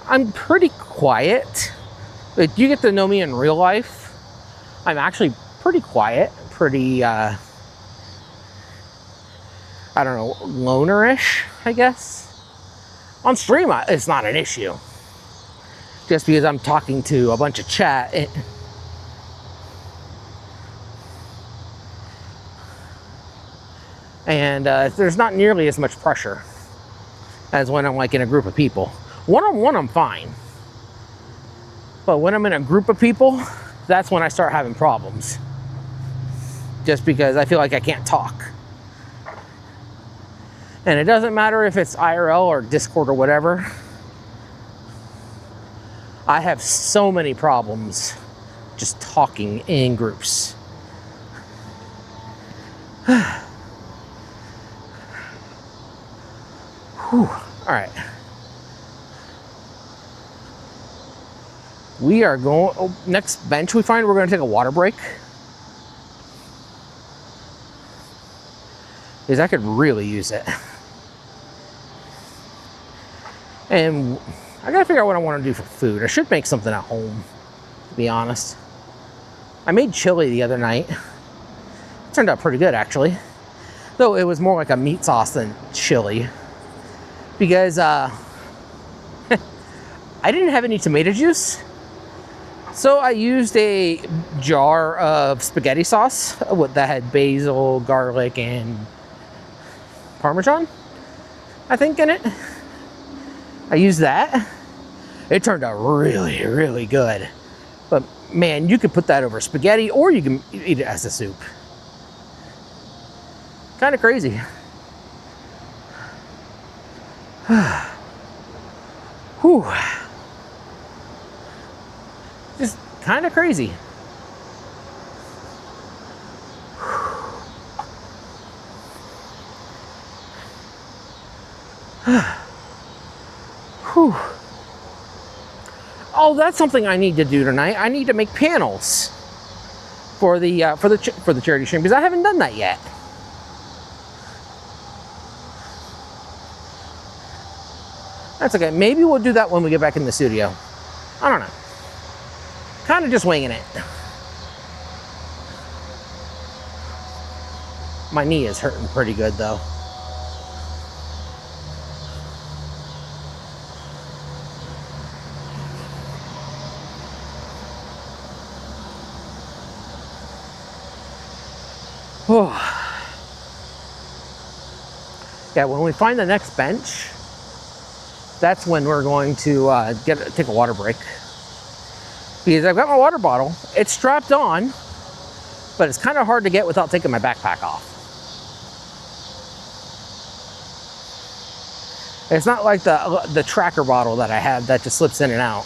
S1: I'm pretty quiet. If you get to know me in real life, I'm actually pretty quiet, pretty, I don't know, lonerish, I guess. On stream, it's not an issue. Just because I'm talking to a bunch of chat. And there's not nearly as much pressure as when I'm like in a group of people. One-on-one, I'm fine. But when I'm in a group of people, that's when I start having problems. Just because I feel like I can't talk. And it doesn't matter if it's IRL or Discord or whatever. I have so many problems just talking in groups. Whew. All right. We are going, next bench we find, we're going to take a water break. Because I could really use it. And I got to figure out what I want to do for food. I should make something at home, to be honest. I made chili the other night. It turned out pretty good, actually. Though it was more like a meat sauce than chili. Because I didn't have any tomato juice. So I used a jar of spaghetti sauce that had basil, garlic, and Parmesan, I think, in it. I used that. It turned out really, really good. But man, you could put that over spaghetti or you can eat it as a soup. Kind of crazy. Whew. Just kind of crazy. Whew. Oh, that's something I need to do tonight. I need to make panels for the charity stream because I haven't done that yet. That's okay. Maybe we'll do that when we get back in the studio. I don't know. Kind of just winging it. My knee is hurting pretty good though. Oh. Yeah, when we find the next bench, that's when we're going to take a water break. Because I've got my water bottle, it's strapped on, but it's kind of hard to get without taking my backpack off. It's not like the tracker bottle that I have that just slips in and out.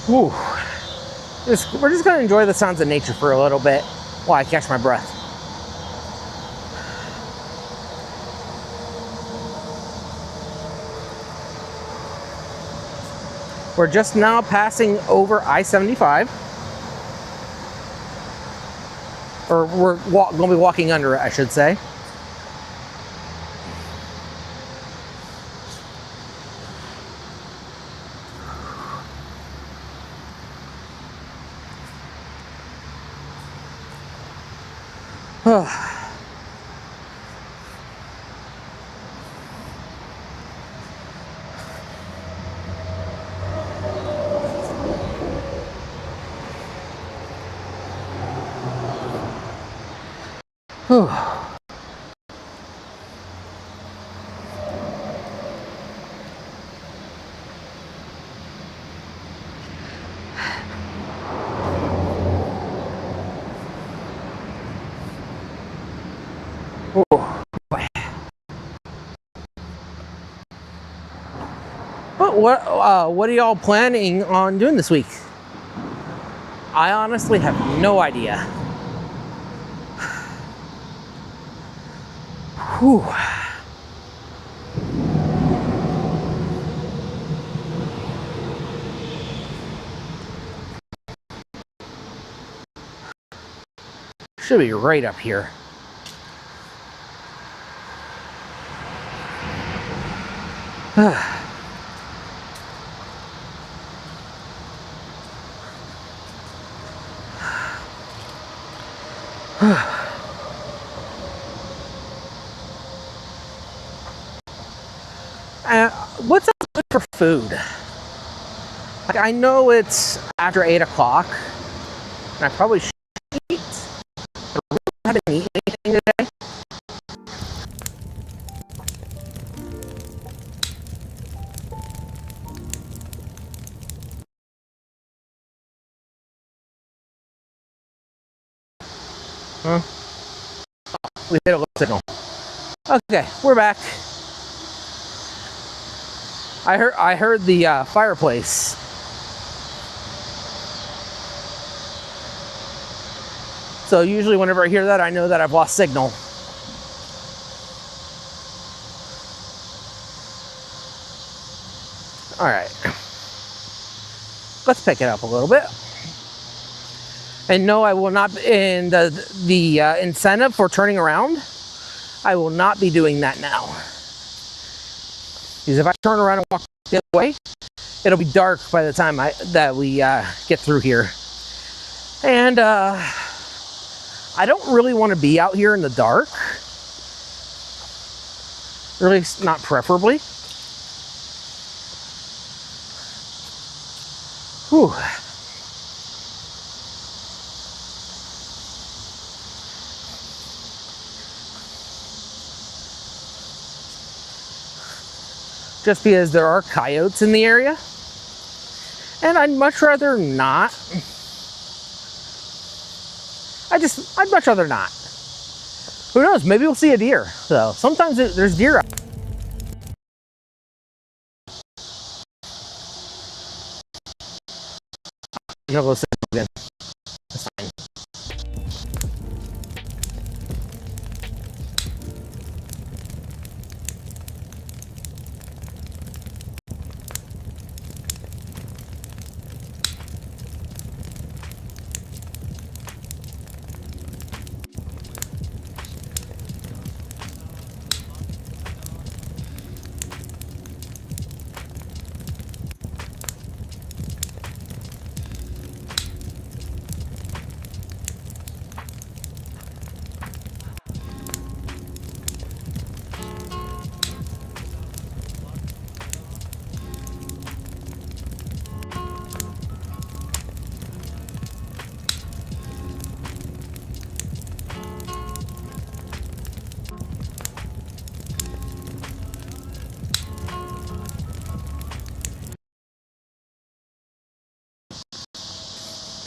S1: Whew. We're just gonna enjoy the sounds of nature for a little bit while I catch my breath. We're just now passing over I-75. Or we're gonna be walking under it, I should say. But what are y'all planning on doing this week? I honestly have no idea. Whew. Should be right up here. What's up for food? Like, I know it's after 8 o'clock, and I probably should eat. But I really haven't eaten anything today. Huh? Oh, we hit a little signal. Okay, we're back. I heard the fireplace. So usually whenever I hear that, I know that I've lost signal. All right, let's pick it up a little bit. And no, I will not. In the incentive for turning around, I will not be doing that now. Because if I turn around and walk the other way, it'll be dark by the time we get through here. And I don't really want to be out here in the dark. Or at least not preferably. Whew. Just because there are coyotes in the area. And I'd much rather not. I'd much rather not. Who knows, maybe we'll see a deer. So sometimes there's deer out. No, go sit again. That's fine.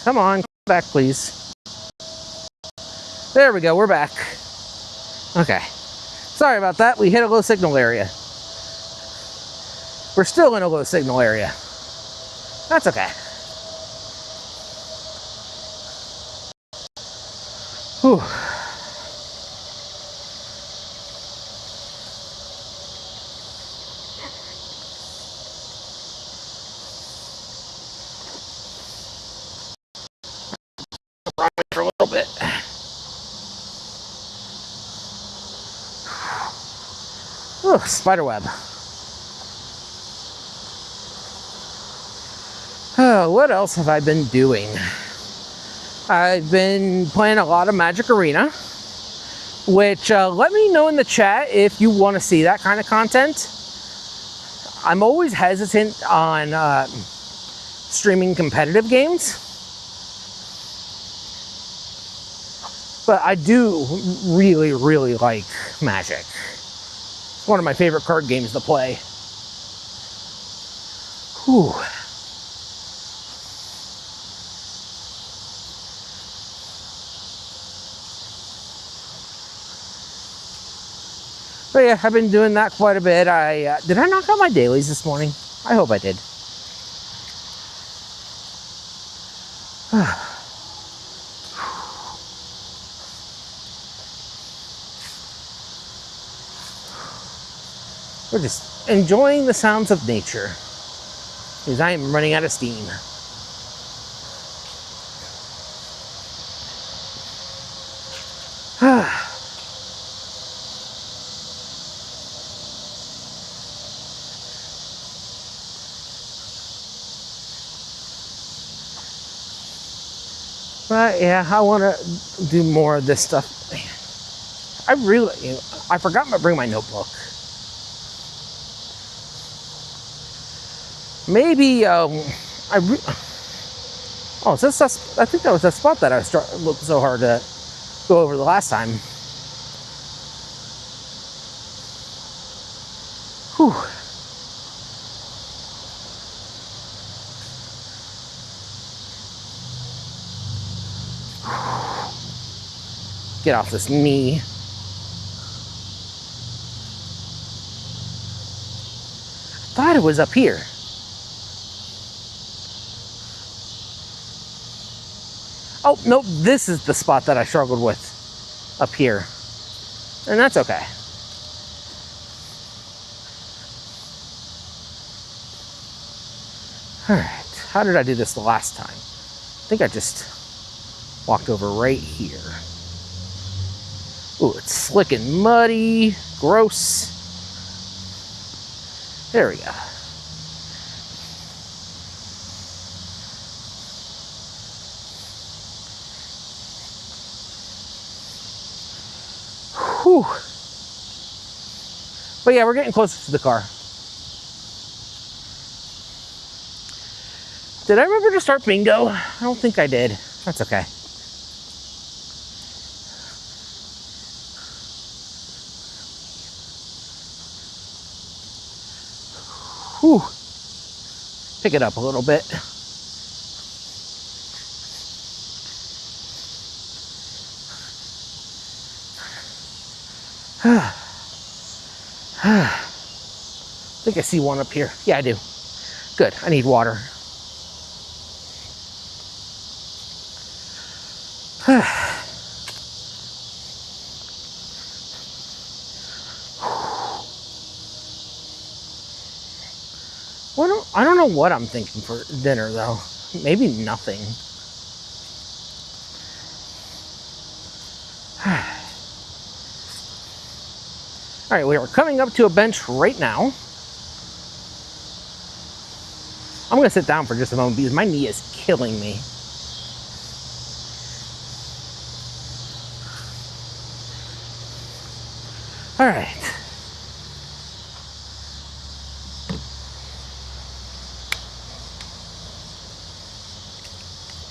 S1: Come on, come back, please. There we go, we're back. Okay. Sorry about that, we hit a low signal area. We're still in a low signal area. That's okay. Whew. For a little bit. Ooh, spider web. Oh, what else have I been doing? I've been playing a lot of Magic Arena, which let me know in the chat if you want to see that kind of content. I'm always hesitant on streaming competitive games, but I do really, really like Magic. It's one of my favorite card games to play. Whew. But yeah, I've been doing that quite a bit. Did I knock out my dailies this morning? I hope I did. We're just enjoying the sounds of nature, because I am running out of steam. But yeah, I want to do more of this stuff. I forgot to bring my notebook. Maybe, I think that was the spot that I was looking so hard to go over the last time. Whew. Get off this knee. I thought it was up here. Oh, nope, this is the spot that I struggled with up here. And that's okay. All right, how did I do this the last time? I think I just walked over right here. Ooh, it's slick and muddy, gross. There we go. Whew. But yeah, we're getting closer to the car. Did I remember to start bingo? I don't think I did. That's okay. Whew. Pick it up a little bit. I think I see one up here. Yeah, I do. Good. I need water. I don't know what I'm thinking for dinner, though. Maybe nothing. All right, we are coming up to a bench right now. I'm going to sit down for just a moment because my knee is killing me. All right.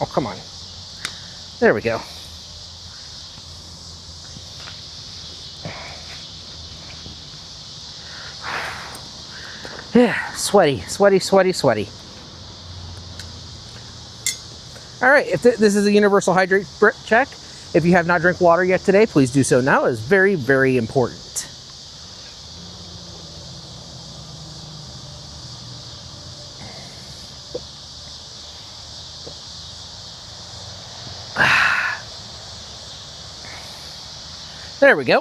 S1: Oh, come on. There we go. Yeah, sweaty, sweaty, sweaty, sweaty. All right, if this is a universal hydrate check. If you have not drank water yet today, please do so now. It's very, very important. There we go.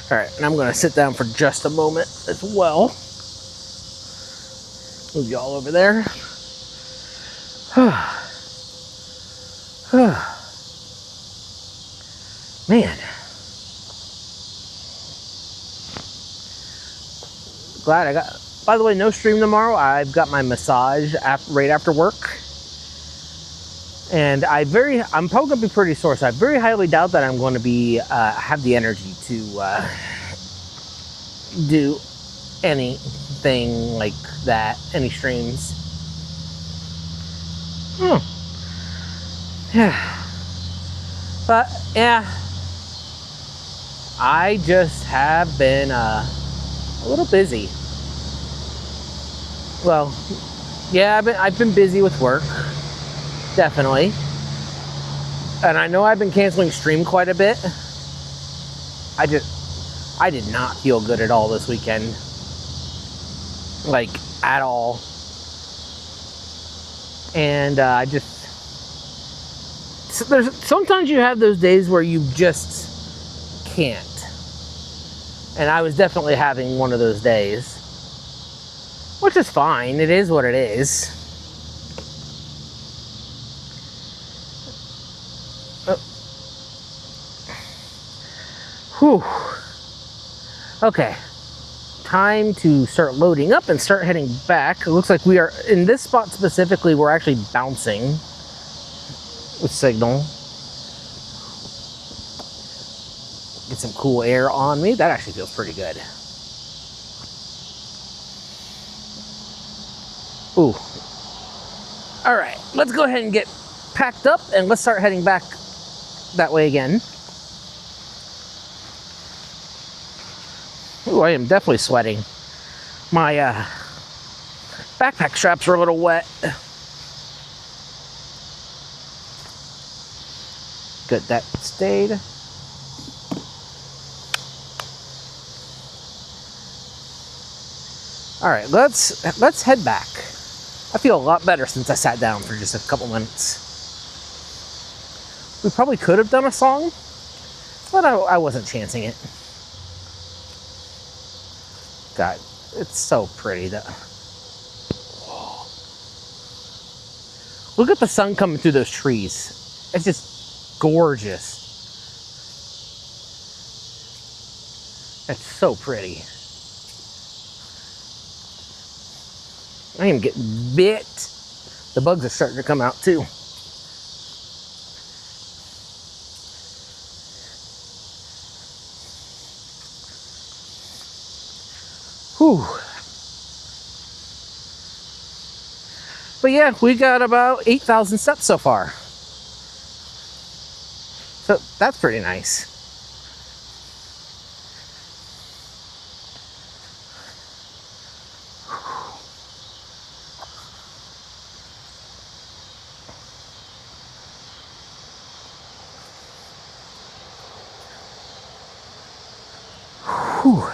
S1: All right, and I'm going to sit down for just a moment as well. Move you all over there. Man. Glad I got... By the way, no stream tomorrow. I've got my massage right after work. And I'm probably going to be pretty sore, so I very highly doubt that I'm going to be have the energy to do anything like that, any streams. Yeah. But, yeah. I just have been a little busy. Well, yeah, I've been busy with work. Definitely. And I know I've been canceling stream quite a bit. I did not feel good at all this weekend. Like, at all. And sometimes you have those days where you just can't. And I was definitely having one of those days. Which is fine. It is what it is. Whew. Okay. Time to start loading up and start heading back. It looks like we are, in this spot specifically, we're actually bouncing with signal. Get some cool air on me. That actually feels pretty good. Ooh. All right, let's go ahead and get packed up and let's start heading back that way again. Ooh, I am definitely sweating. My backpack straps are a little wet. Good, that stayed. All right, let's head back. I feel a lot better since I sat down for just a couple minutes. We probably could have done a song, but I wasn't chancing it. God, it's so pretty though. Look at the sun coming through those trees. It's just gorgeous. It's so pretty. I am getting bit. The bugs are starting to come out too. Whew. But yeah, we got about 8,000 steps so far. So that's pretty nice. Whew.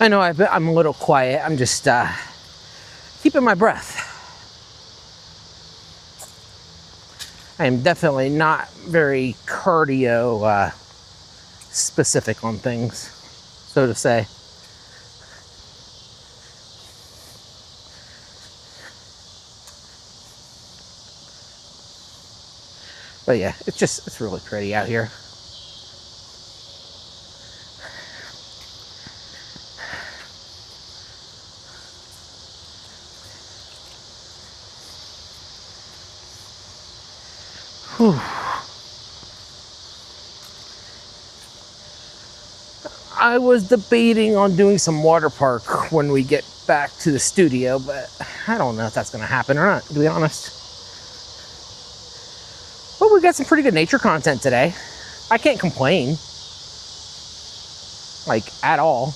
S1: I know I'm a little quiet. I'm just keeping my breath. I am definitely not very cardio specific on things, so to say. But yeah, it's really pretty out here. Whew. I was debating on doing some water park when we get back to the studio, but I don't know if that's going to happen or not, to be honest. we got some pretty good nature content today. I can't complain. Like, at all.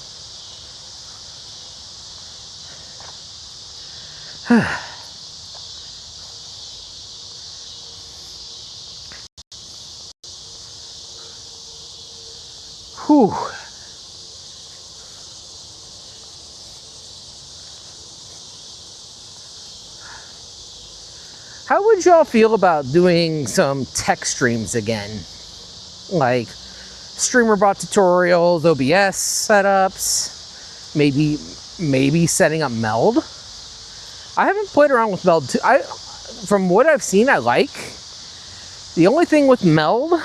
S1: Whew. How would y'all feel about doing some tech streams again? Like streamer bot tutorials, OBS setups, maybe setting up Meld. I haven't played around with Meld too. From what I've seen, I like. The only thing with Meld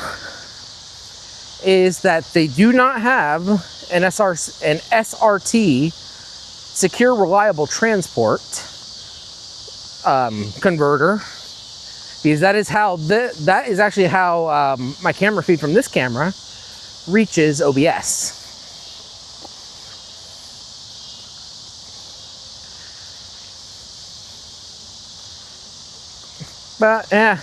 S1: is that they do not have an SRT, secure reliable transport converter, because that is actually how my camera feed from this camera reaches OBS. But yeah,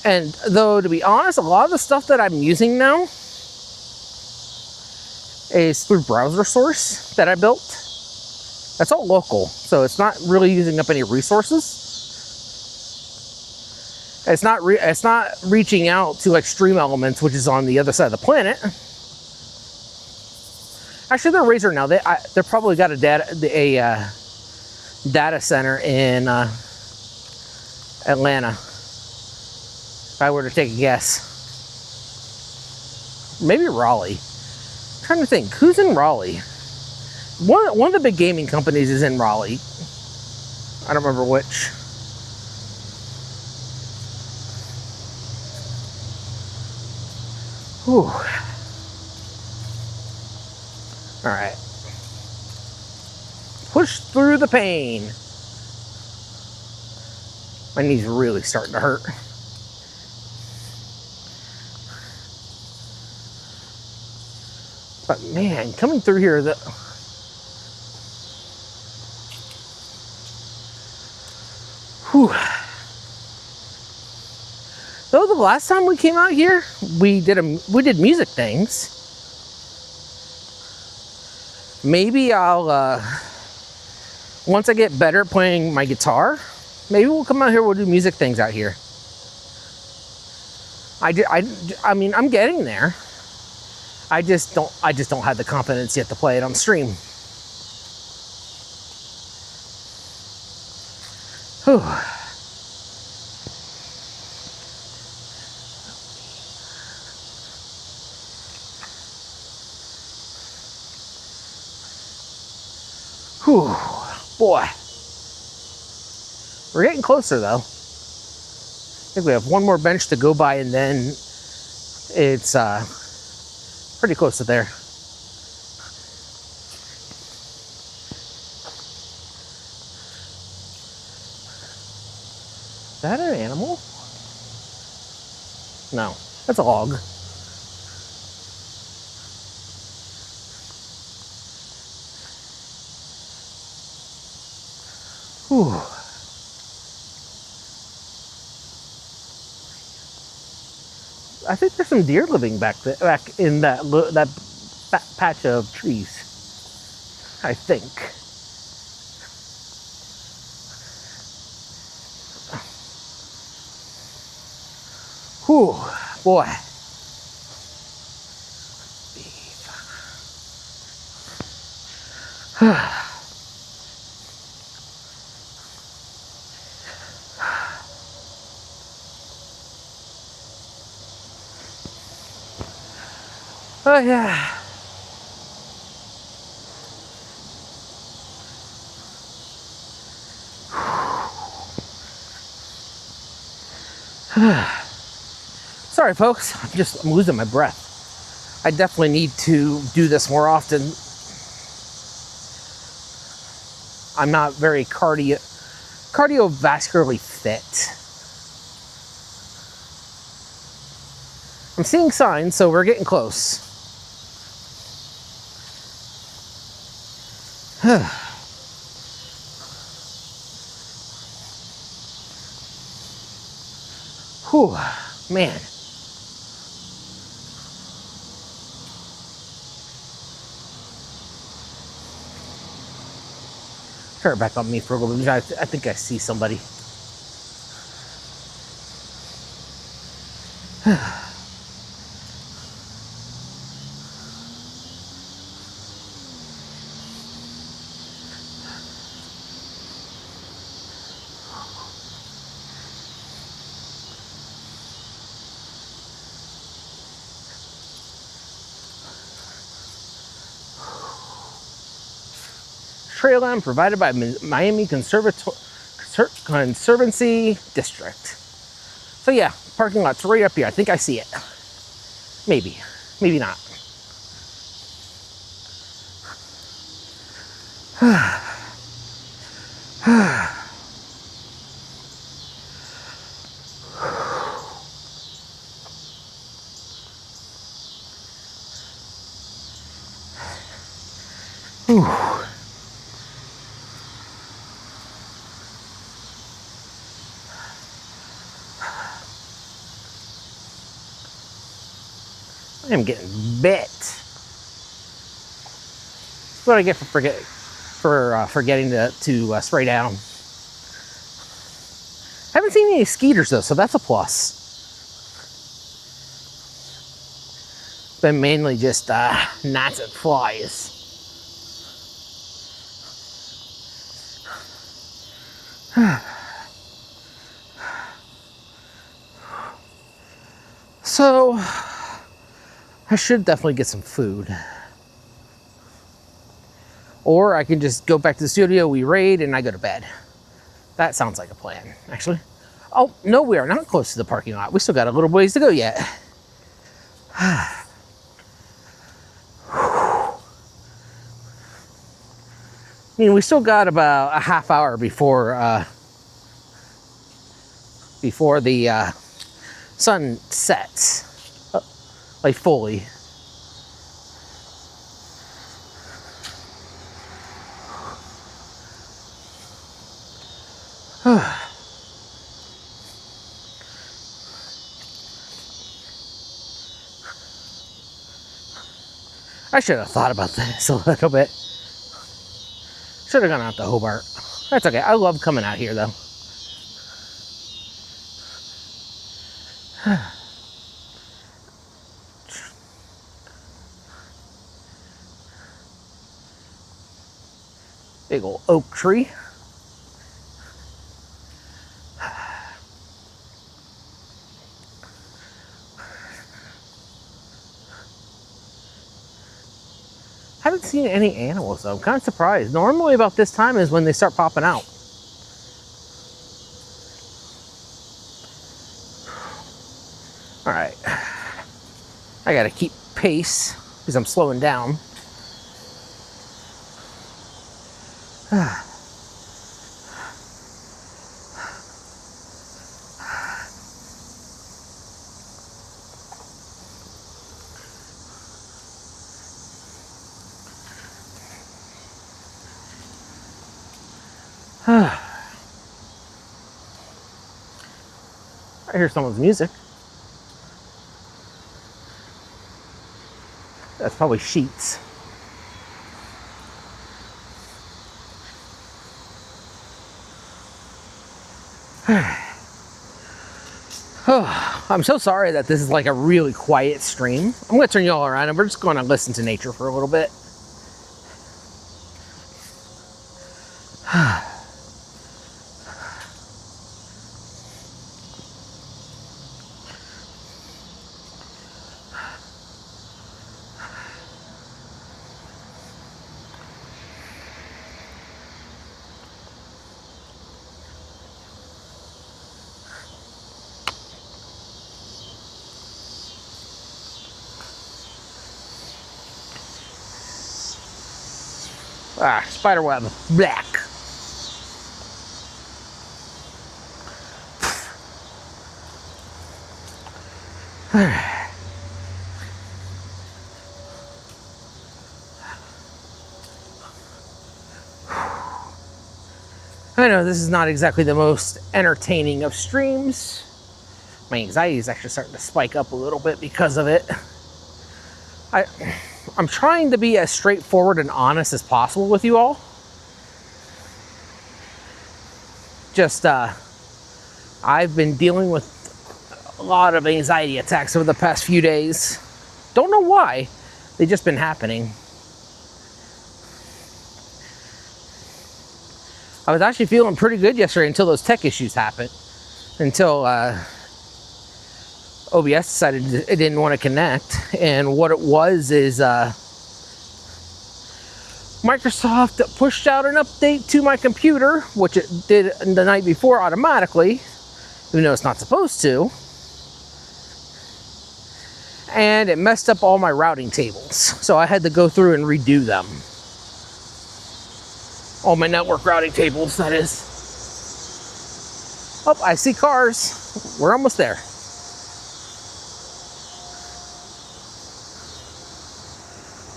S1: and though, to be honest, a lot of the stuff that I'm using now is through browser source that I built. That's all local, so it's not really using up any resources. It's not reaching out to like Stream Elements, which is on the other side of the planet. Actually, they're Razer now. They're probably got a data center in Atlanta. If I were to take a guess, maybe Raleigh. I'm trying to think, who's in Raleigh? One of the big gaming companies is in Raleigh. I don't remember which. Whew. All right. Push through the pain. My knee's really starting to hurt. But man, coming through here, whew. Though the last time we came out here, we did music things. Maybe I'll once I get better at playing my guitar, maybe we'll come out here. We'll do music things out here. I mean, I'm getting there. I just don't have the confidence yet to play it on stream. Whew. Whew, boy. We're getting closer though. I think we have one more bench to go by and then it's pretty close to there. Is that an animal? No, that's a log. Whew. I think there's some deer living back in that patch of trees. I think. Whew, boy. Oh yeah. Sorry folks, I'm losing my breath. I definitely need to do this more often. I'm not very cardiovascularly fit. I'm seeing signs, so we're getting close. Whew, man. Turn it back on me for a little bit. I think I see somebody. Trail line provided by Miami Conservancy District. So yeah, parking lot's right up here. I think I see it. Maybe, maybe not. I am getting bit. That's what I get for forgetting to spray down. Haven't seen any skeeters though, so that's a plus. Been mainly just gnats and flies. So I should definitely get some food. Or I can just go back to the studio, we raid, and I go to bed. That sounds like a plan, actually. Oh, no, we are not close to the parking lot. We still got a little ways to go yet. I mean, we still got about a half hour before the sun sets, like fully. I should have thought about this a little bit. Should have gone out to Hobart. That's okay. I love coming out here though. Big old oak tree. Haven't seen any animals though. I'm kind of surprised. Normally about this time is when they start popping out. All right. I gotta keep pace because I'm slowing down. I hear someone's music. That's probably sheets. Oh, I'm so sorry that this is like a really quiet stream. I'm gonna turn you all around and we're just gonna listen to nature for a little bit. Ah, spider web, black. I know this is not exactly the most entertaining of streams. My anxiety is actually starting to spike up a little bit because of it. I'm trying to be as straightforward and honest as possible with you all. Just, I've been dealing with a lot of anxiety attacks over the past few days. Don't know why. They've just been happening. I was actually feeling pretty good yesterday until those tech issues happened. Until OBS decided it didn't want to connect. And what it was is Microsoft pushed out an update to my computer, which it did the night before automatically, even though it's not supposed to. And it messed up all my routing tables. So I had to go through and redo them. All my network routing tables, that is. Oh, I see cars. We're almost there.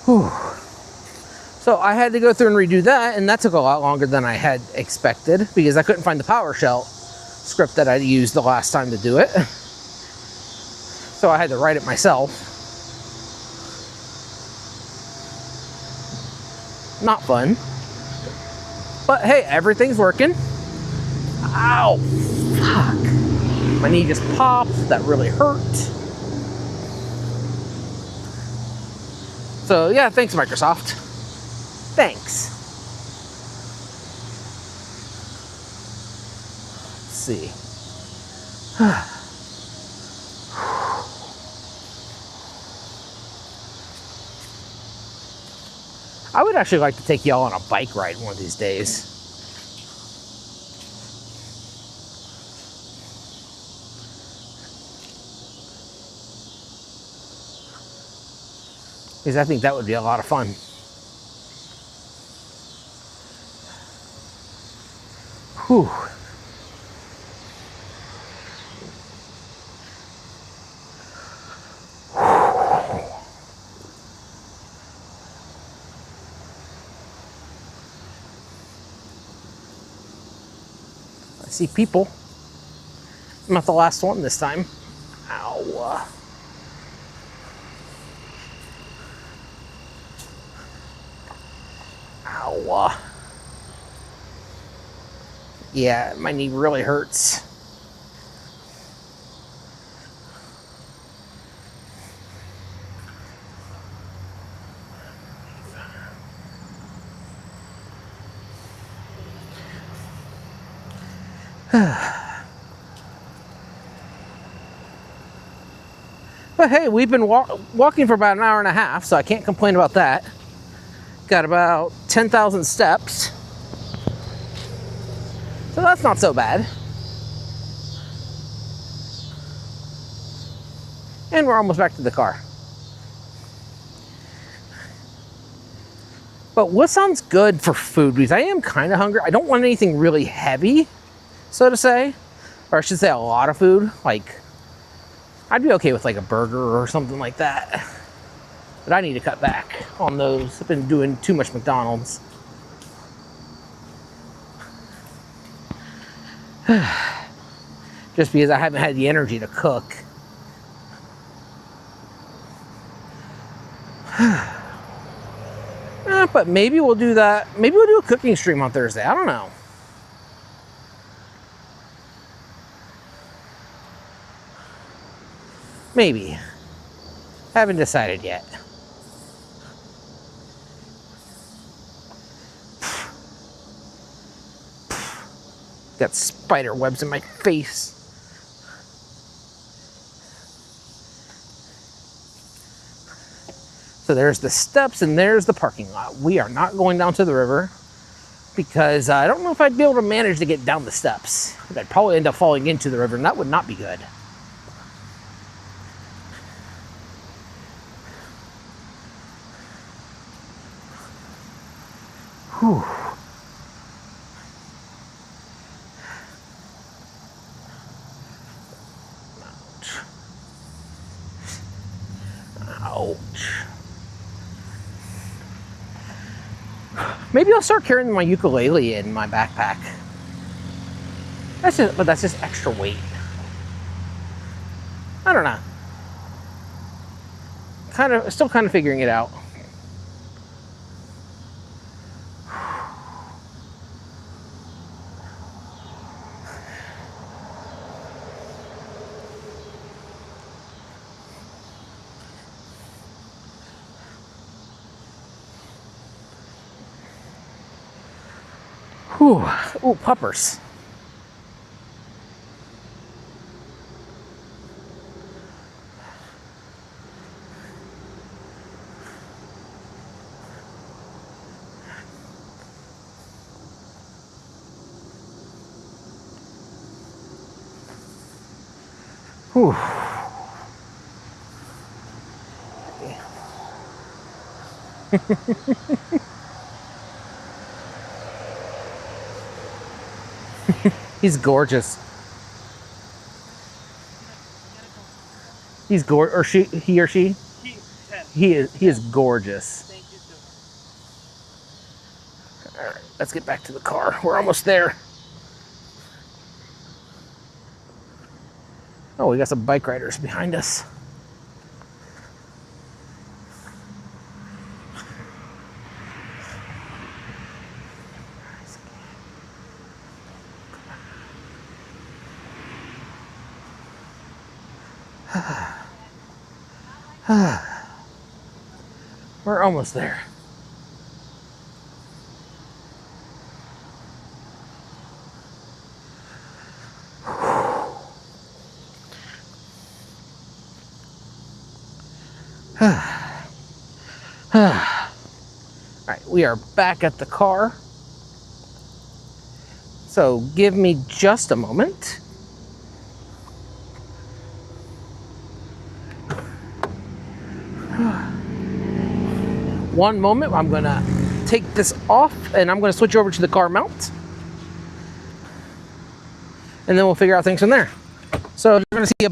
S1: Whew. So I had to go through and redo that, and that took a lot longer than I had expected because I couldn't find the PowerShell script that I used the last time to do it. So I had to write it myself. Not fun. But hey, everything's working. Ow, fuck. My knee just popped. That really hurt. So yeah, thanks Microsoft. Thanks. Let's see. I would actually like to take y'all on a bike ride one of these days. Because I think that would be a lot of fun. Whew. I see people. I'm not the last one this time. Ow. Ow. Yeah, my knee really hurts. But hey, we've been walking for about an hour and a half, so I can't complain about that. Got about 10,000 steps. So that's not so bad. And we're almost back to the car. But what sounds good for food? Because I am kind of hungry. I don't want anything really heavy, so to say. Or I should say a lot of food. Like, I'd be okay with like a burger or something like that. But I need to cut back on those. I've been doing too much McDonald's. Just because I haven't had the energy to cook. But maybe we'll do that. Maybe we'll do a cooking stream on Thursday. I don't know. Maybe. Haven't decided yet. Got spider webs in my face. So there's the steps and there's the parking lot. We are not going down to the river because I don't know if I'd be able to manage to get down the steps. I'd probably end up falling into the river and that would not be good. Whew. Ouch. Maybe I'll start carrying my ukulele in my backpack. But that's just extra weight. I don't know. Still kind of figuring it out. Whew. Ooh, puppers. Whew. He's gorgeous. He's or she, he or she. He is gorgeous.
S3: Thank you, sir.
S1: All right, let's get back to the car. We're almost there. Oh, we got some bike riders behind us. We're almost there. All right, we are back at the car. So give me just a moment. One moment, I'm gonna take this off and I'm gonna switch over to the car mount. And then we'll figure out things from there. So you're gonna see a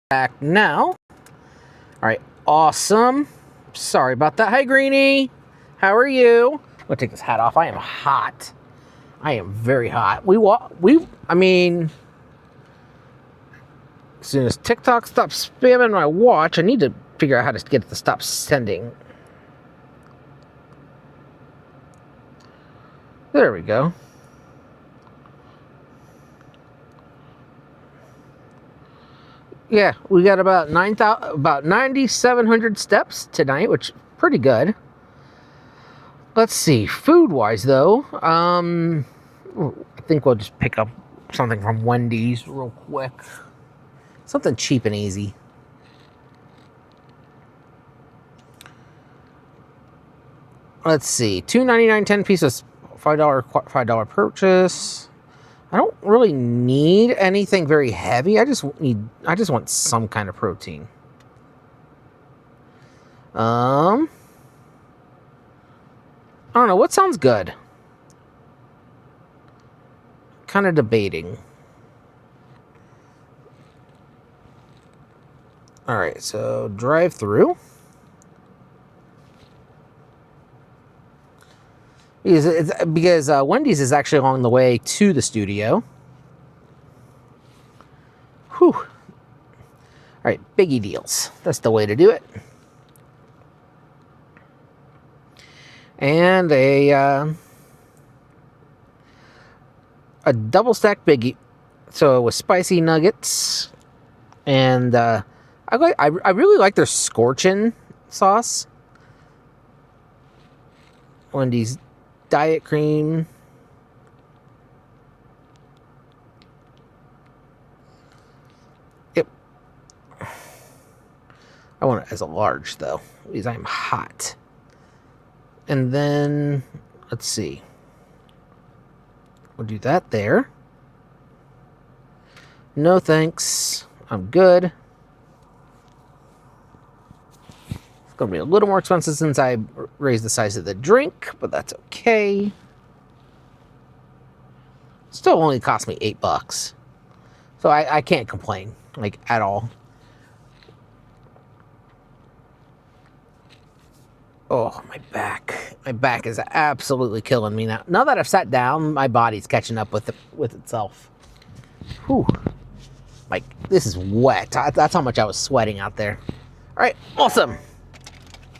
S1: back now. All right, awesome. Sorry about that. Hi, Greenie. How are you? I'm gonna take this hat off. I am hot. I am very hot. I mean, as soon as TikTok stops spamming my watch, I need to figure out how to get it to stop sending. There we go. Yeah, we got about 9,700 steps tonight, which is pretty good. Let's see, food-wise though, I think we'll just pick up something from Wendy's real quick. Something cheap and easy. Let's see, $2.99, 10 pieces, $5 purchase. I don't really need anything very heavy. I just want some kind of protein. I don't know, what sounds good? Kind of debating. All right, so drive through. Because Wendy's is actually along the way to the studio. Whew. All right, biggie deals. That's the way to do it. And a double stack biggie. So with spicy nuggets, and I really like their scorchin' sauce. Wendy's diet cream. Yep. I want it as a large though, because I'm hot. And then let's see. We'll do that there. No thanks. I'm good. It's going to be a little more expensive since I raised the size of the drink, but that's okay. Still only cost me $8. So I can't complain, like, at all. Oh, my back. My back is absolutely killing me now. Now that I've sat down, my body's catching up with itself. Whew. Like, this is wet. That's how much I was sweating out there. All right, awesome.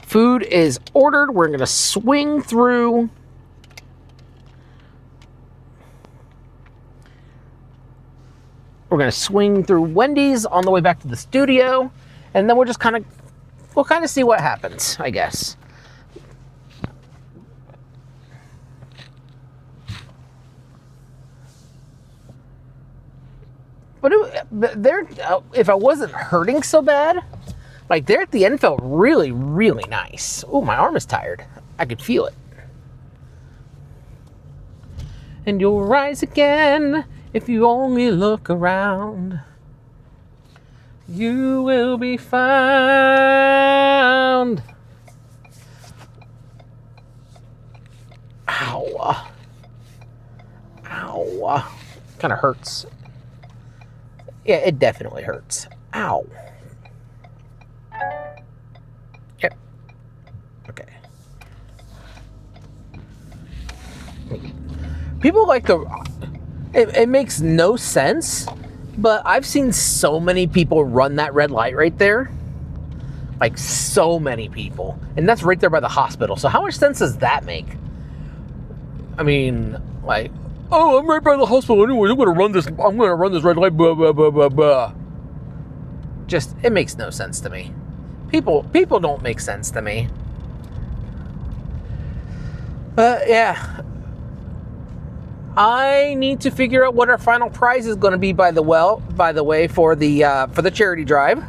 S1: Food is ordered. We're going to swing through. We're going to swing through Wendy's on the way back to the studio. And then we'll just we'll kind of see what happens, I guess. But if I wasn't hurting so bad, like there at the end felt really, really nice. Oh, my arm is tired. I could feel it. And you'll rise again if you only look around. You will be found. Ow. Ow. Kind of hurts. Yeah, it definitely hurts. Ow. Yep. Okay. People like it makes no sense, but I've seen so many people run that red light right there. Like, so many people. And that's right there by the hospital. So how much sense does that make? I mean, like, oh, I'm right by the hospital anyway. I'm gonna run this red light, blah, blah, blah, blah, blah. Just, it makes no sense to me. People don't make sense to me. But yeah, I need to figure out what our final prize is going to be. By the way, for the charity drive.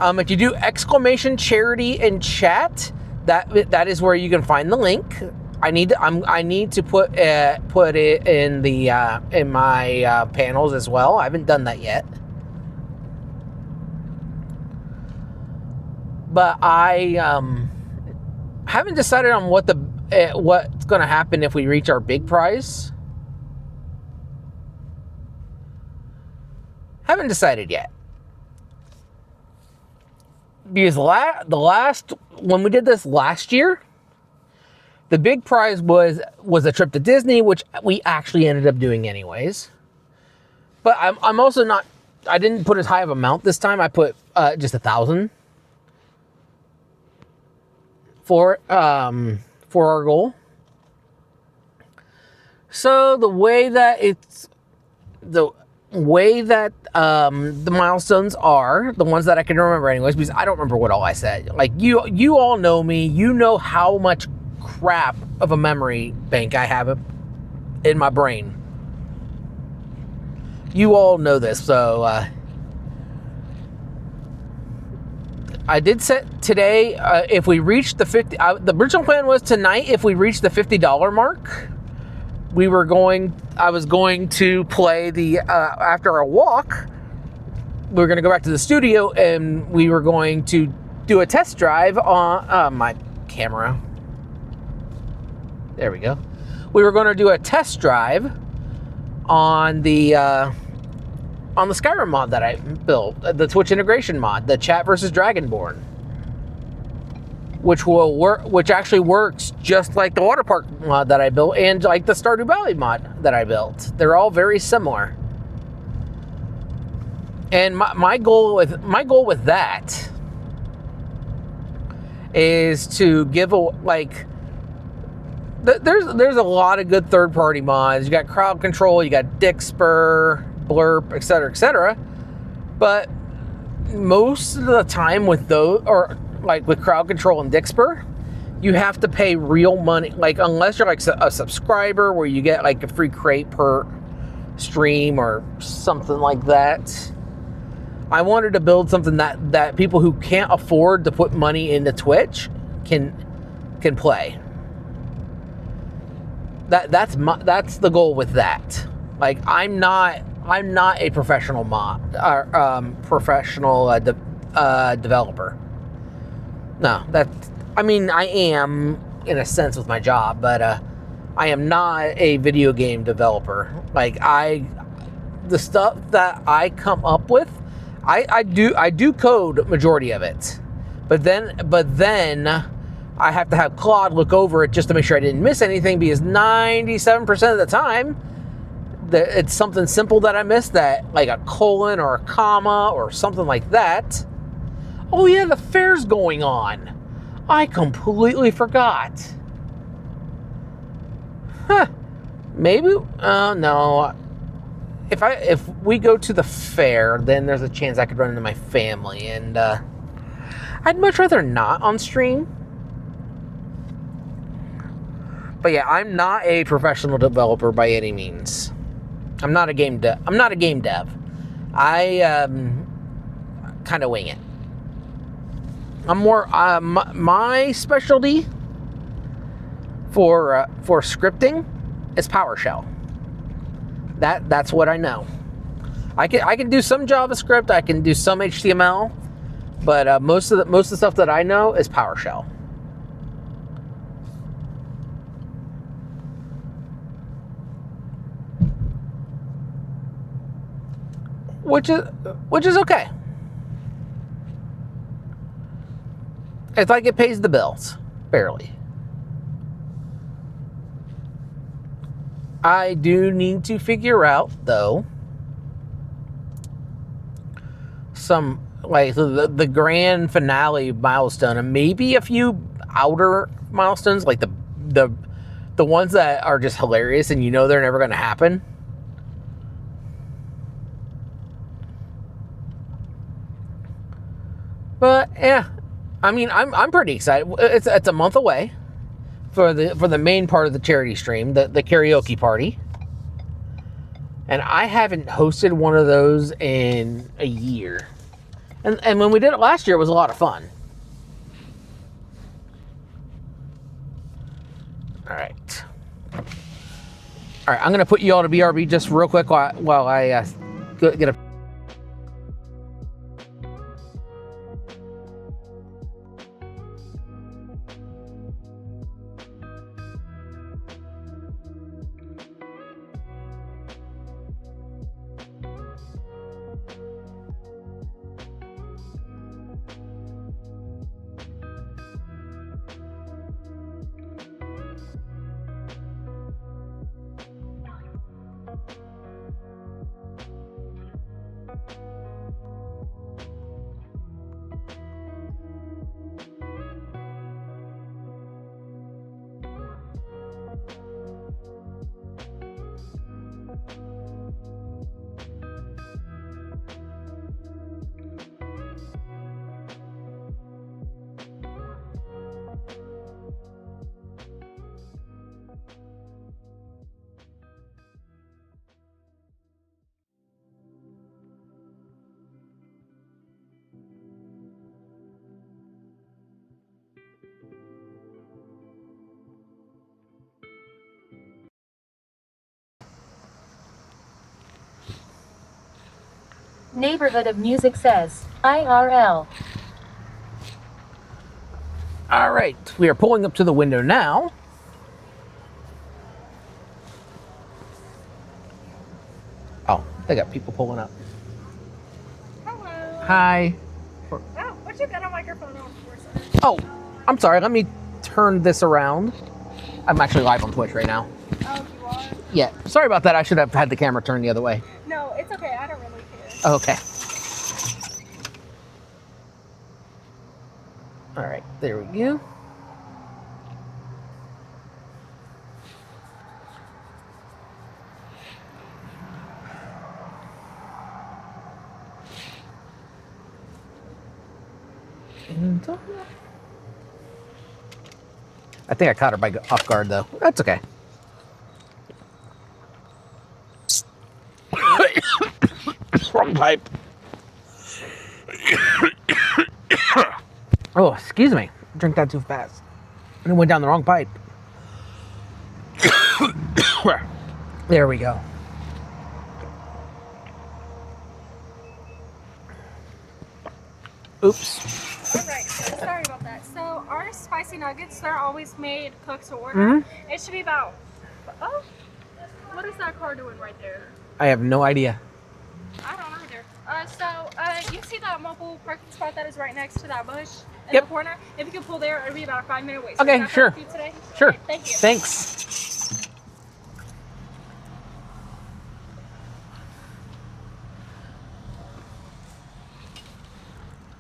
S1: If you do _charity in chat, that is where you can find the link. I need to put it in my panels as well. I haven't done that yet. But I haven't decided on what's going to happen if we reach our big prize. Haven't decided yet. Because when we did this last year, The big prize was a trip to Disney, which we actually ended up doing anyways. But I'm also not. I didn't put as high of amount this time. I put just 1,000 for our goal. So the way that the milestones are, the ones that I can remember anyways, because I don't remember what all I said. Like you all know me, you know how much crap of a memory bank I have in my brain. You all know this, so I did set today, if we reach the 50, the original plan was tonight, if we reach the $50 mark, I was going to play the, after our walk, we were going to go back to the studio and we were going to do a test drive on my camera. There we go. We were going to do a test drive on the Skyrim mod that I built, the Twitch integration mod, the Chat versus Dragonborn, which actually works just like the water park mod that I built and like the Stardew Valley mod that I built. They're all very similar. And my goal with that is to give there's a lot of good third-party mods. You got Crowd Control, you got Dixper, Blurp, etc. But most of the time with those, or like with Crowd Control and Dixper, you have to pay real money. Like unless you're like a subscriber where you get like a free crate per stream or something like that. I wanted to build something that people who can't afford to put money into Twitch can play. That's the goal with that. Like I'm not a professional developer. No, I am in a sense with my job, but I am not a video game developer. Like the stuff that I come up with, I do code majority of it, but then I have to have Claude look over it just to make sure I didn't miss anything, because 97% of the time it's something simple that I missed, that like a colon or a comma or something like that. Oh yeah, the fair's going on. I completely forgot. Huh. Maybe, no. If we go to the fair, then there's a chance I could run into my family, and I'd much rather not on stream. But yeah, I'm not a professional developer by any means. I'm not a game dev. I kind of wing it. I'm more my specialty for scripting is PowerShell. That's what I know. I can do some JavaScript, I can do some HTML, but most of the stuff that I know is PowerShell. Which is okay. It's like it pays the bills, barely. I do need to figure out, though, some like the grand finale milestone, and maybe a few outer milestones, like the ones that are just hilarious and you know they're never going to happen. But yeah, I mean, I'm pretty excited. It's a month away for the main part of the charity stream, the karaoke party, and I haven't hosted one of those in a year. And when we did it last year, it was a lot of fun. All right, I'm gonna put you all to BRB just real quick while I get a.
S4: Neighborhood of Music says IRL.
S1: All right, we are pulling up to the window now. Oh, they got people pulling up.
S2: Hello.
S1: Hi.
S2: Oh, what you got a microphone on for, sir?
S1: Oh, I'm sorry. Let me turn this around. I'm actually live on Twitch right now.
S2: Oh, you are?
S1: Yeah. Sorry about that. I should have had the camera turned the other way.
S2: No, it's okay. I don't really care.
S1: Okay. All right. There we go. I think I caught her off guard, though. That's okay. Wrong pipe. Oh, excuse me. Drink that too fast. And it went down the wrong pipe. There we go. Oops.
S2: All right, so sorry about that. So our spicy nuggets, they're always made cooked to order. It should be about, oh, what is that car doing right there?
S1: I have no idea.
S2: I don't either. You see that mobile parking spot that is right next to that bush in
S1: Yep.
S2: the corner? If you could pull there, it'll be about a 5-minute wait.
S1: Okay,
S2: is that
S1: sure.
S2: fine with you today?
S1: Sure.
S2: Okay, thank you.
S1: Thanks.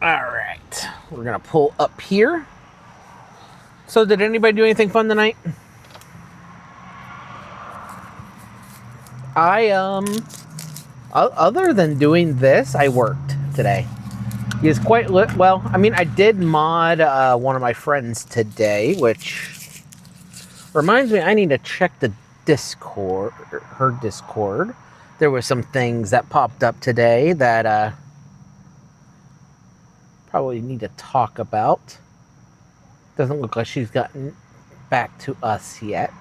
S1: All right. We're going to pull up here. So did anybody do anything fun tonight? Other than doing this, I worked today. It's quite well. I mean, I did mod one of my friends today, which reminds me I need to check the Discord, her Discord. There were some things that popped up today that probably need to talk about. Doesn't look like she's gotten back to us yet.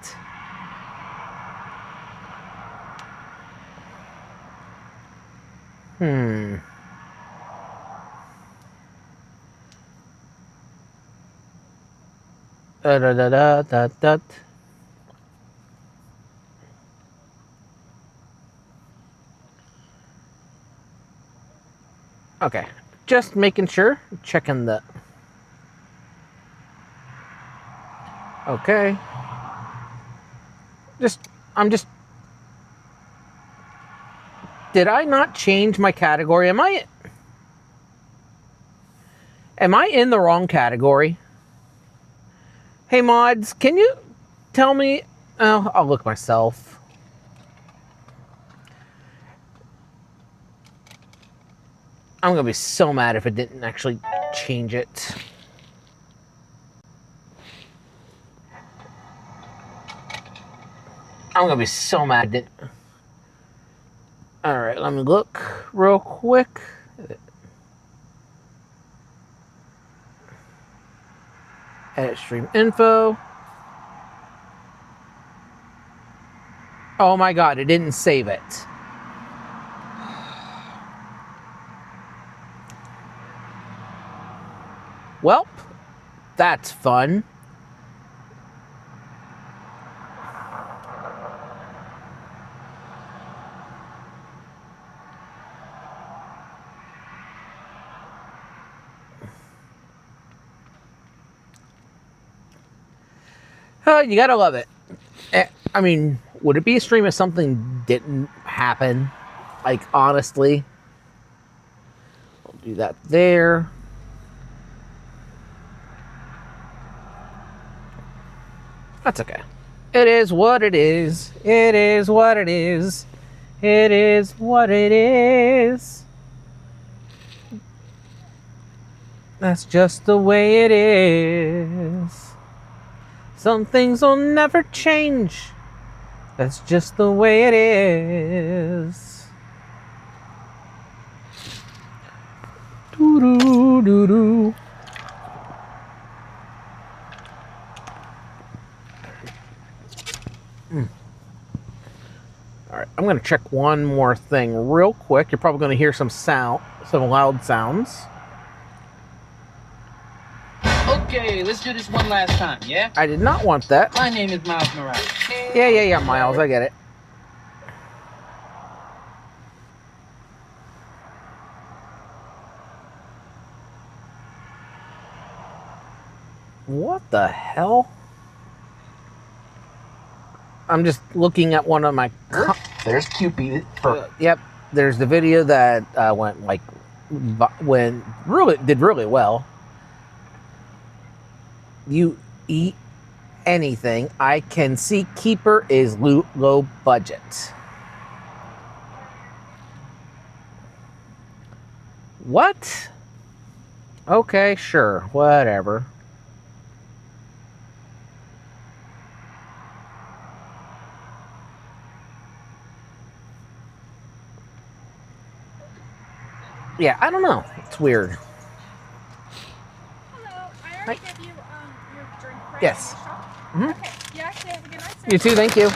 S1: Okay, just making sure, checking the. Okay. I'm just. Did I not change my category? Am I in the wrong category? Hey mods, can you tell me? Oh, I'll look myself. I'm gonna be so mad if it didn't actually change it. I'm gonna be so mad it didn't. All right, let me look real quick. Edit stream info. Oh my god, it didn't save it. Well, that's fun. You gotta love it. I mean, would it be a stream if something didn't happen? Like, honestly. I'll do that there. That's okay. It is what it is. It is what it is. It is what it is. That's just the way it is. Some things will never change. That's just the way it is. Doo doo doo doo. All right. I'm going to check one more thing real quick. You're probably going to hear some loud sounds.
S5: Okay, let's do this one last time, yeah?
S1: I did not want that.
S5: My name is Miles Morales.
S1: Yeah, Miles, I get it. What the hell? I'm just looking at one of my...
S5: There's Cupid.
S1: Yep, there's the video that did really well. You eat anything. I can see Keeper is low budget. What? Okay, sure, whatever. Yeah, I don't know. It's weird.
S2: Hello. I already gave you your drink right
S1: Yes.
S2: in the shop.
S1: Mhm.
S2: Okay. You actually have a good night, sir.
S1: You too, thank you.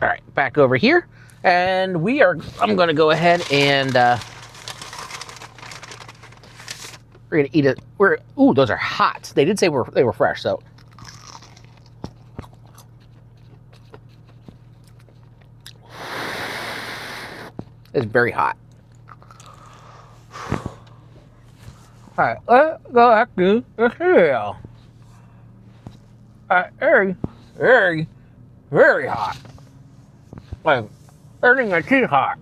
S1: All right, back over here. And I'm going to go ahead and we're going to eat it. Ooh, those are hot. They did say they were fresh, so. It's very hot. All right, let's go back to the studio. Very, very hot. Like, turning my teeth hot.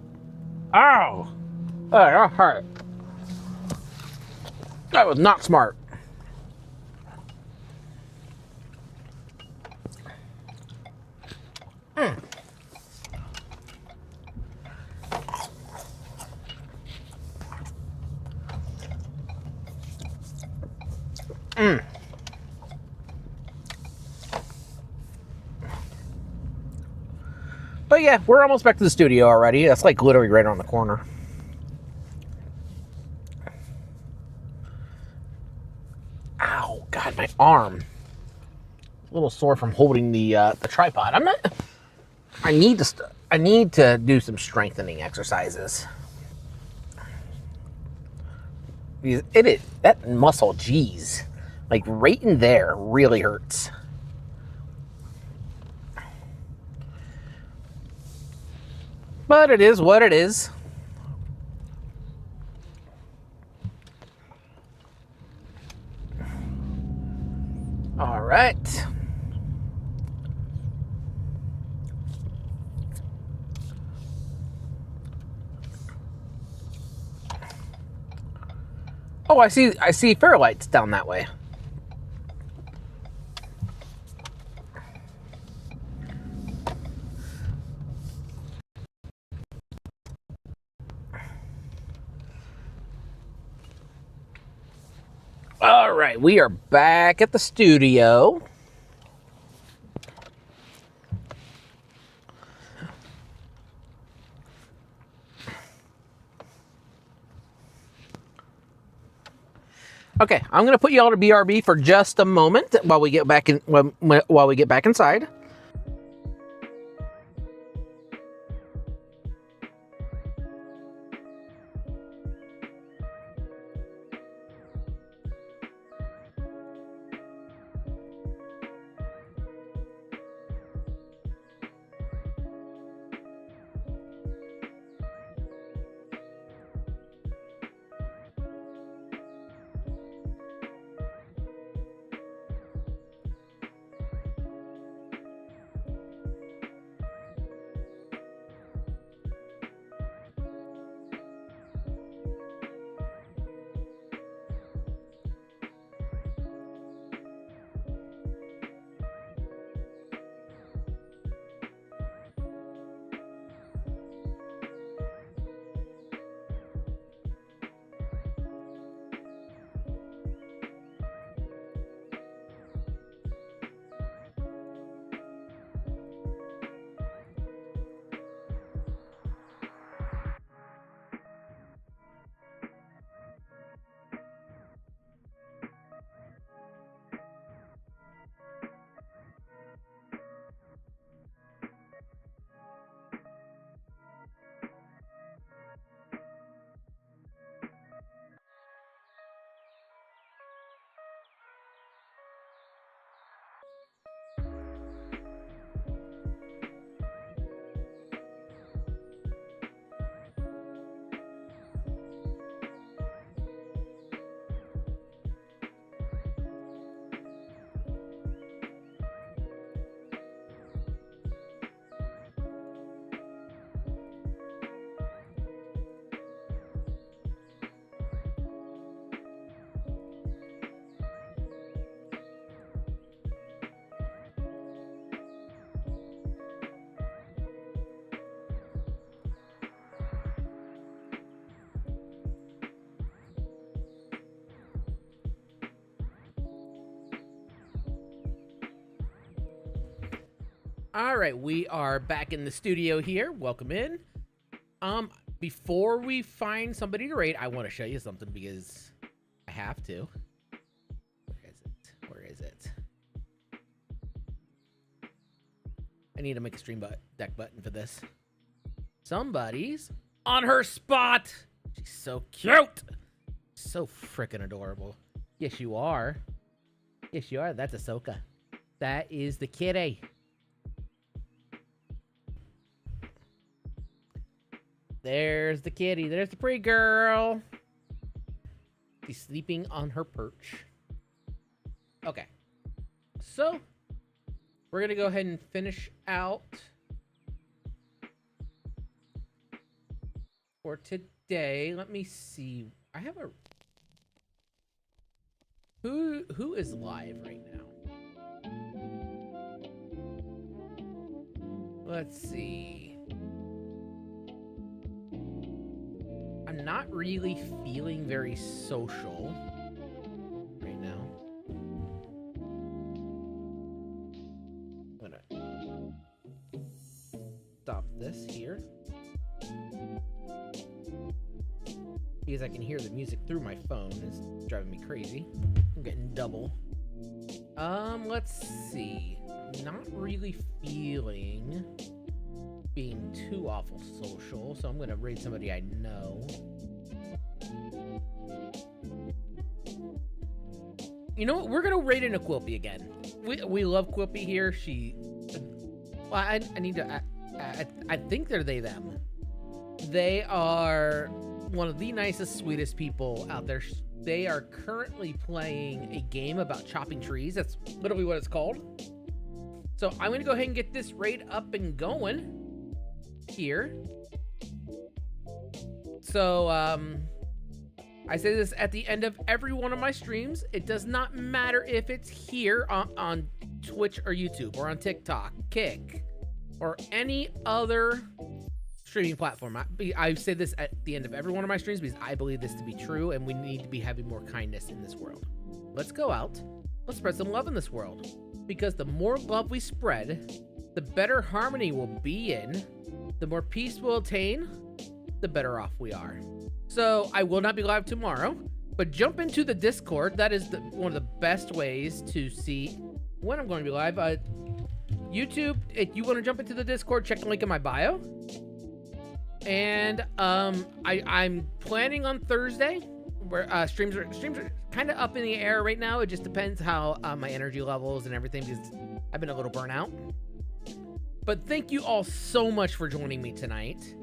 S1: Ow! Oh, that hurt. That was not smart. But yeah, we're almost back to the studio already. That's like literally right around the corner. Ow, God, my arm. A little sore from holding the tripod. I need to do some strengthening exercises. That muscle, geez, like right in there really hurts. But it is what it is. All right. Oh, I see Fairlights down that way. All right, we are back at the studio. Okay, I'm gonna put you all to BRB for just a moment while we get back inside. All right, we are back in the studio here. Welcome in. Before we find somebody to raid, I want to show you something because I have to. Where is it? Where is it? I need to make a stream deck button for this. Somebody's on her spot. She's so cute. So freaking adorable. Yes, you are. Yes, you are. That's Ahsoka. That is the kitty. There's the kitty. There's the pretty girl. She's sleeping on her perch. Okay. So, we're going to go ahead and finish out for today. Let me see. I have a... Who is live right now? Let's see. I'm not really feeling very social right now. I'm gonna stop this here because I can hear the music through my phone. It's driving me crazy. I'm getting double. Let's see. Not really feeling being too awful social, so I'm gonna raid somebody I know. You know what? We're gonna raid into Quilpy again. We love Quilpy here. Well, I need to. I think they're they them. They are one of the nicest, sweetest people out there. They are currently playing a game about chopping trees. That's literally what it's called. So I'm gonna go ahead and get this raid up and going here. So I say this at the end of every one of my streams. It does not matter if it's here on Twitch or YouTube or on TikTok, Kick, or any other streaming platform. I say this at the end of every one of my streams because I believe this to be true, and we need to be having more kindness in this world. Let's go out. Let's spread some love in this world, because the more love we spread, the better harmony we'll be in, the more peace we'll attain, the better off we are. So I will not be live tomorrow, but jump into the Discord. That is one of the best ways to see when I'm going to be live. YouTube, if you want to jump into the Discord, check the link in my bio. And I'm planning on Thursday, where streams are kind of up in the air right now. It just depends how my energy levels and everything, because I've been a little burnt out. But thank you all so much for joining me tonight.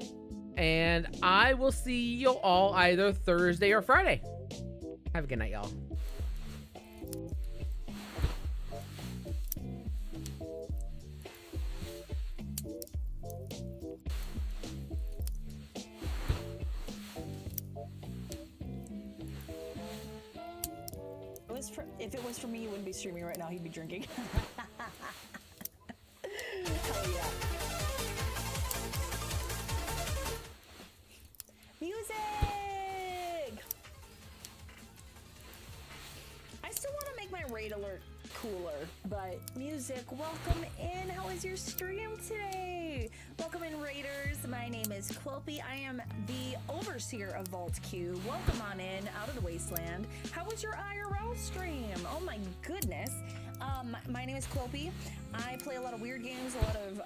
S1: And I will see you all either Thursday or Friday. Have a good night, y'all.
S6: If it was for me, he wouldn't be streaming right now. He'd be drinking. Hell yeah. Music! I still want to make my raid alert cooler, but music, welcome in. How is your stream today? Welcome in, raiders. My name is Quilpy. I am the overseer of Vault Q. Welcome on in, out of the wasteland. How was your IRL stream? Oh my goodness. My name is Quilpy. I play a lot of weird games, a lot of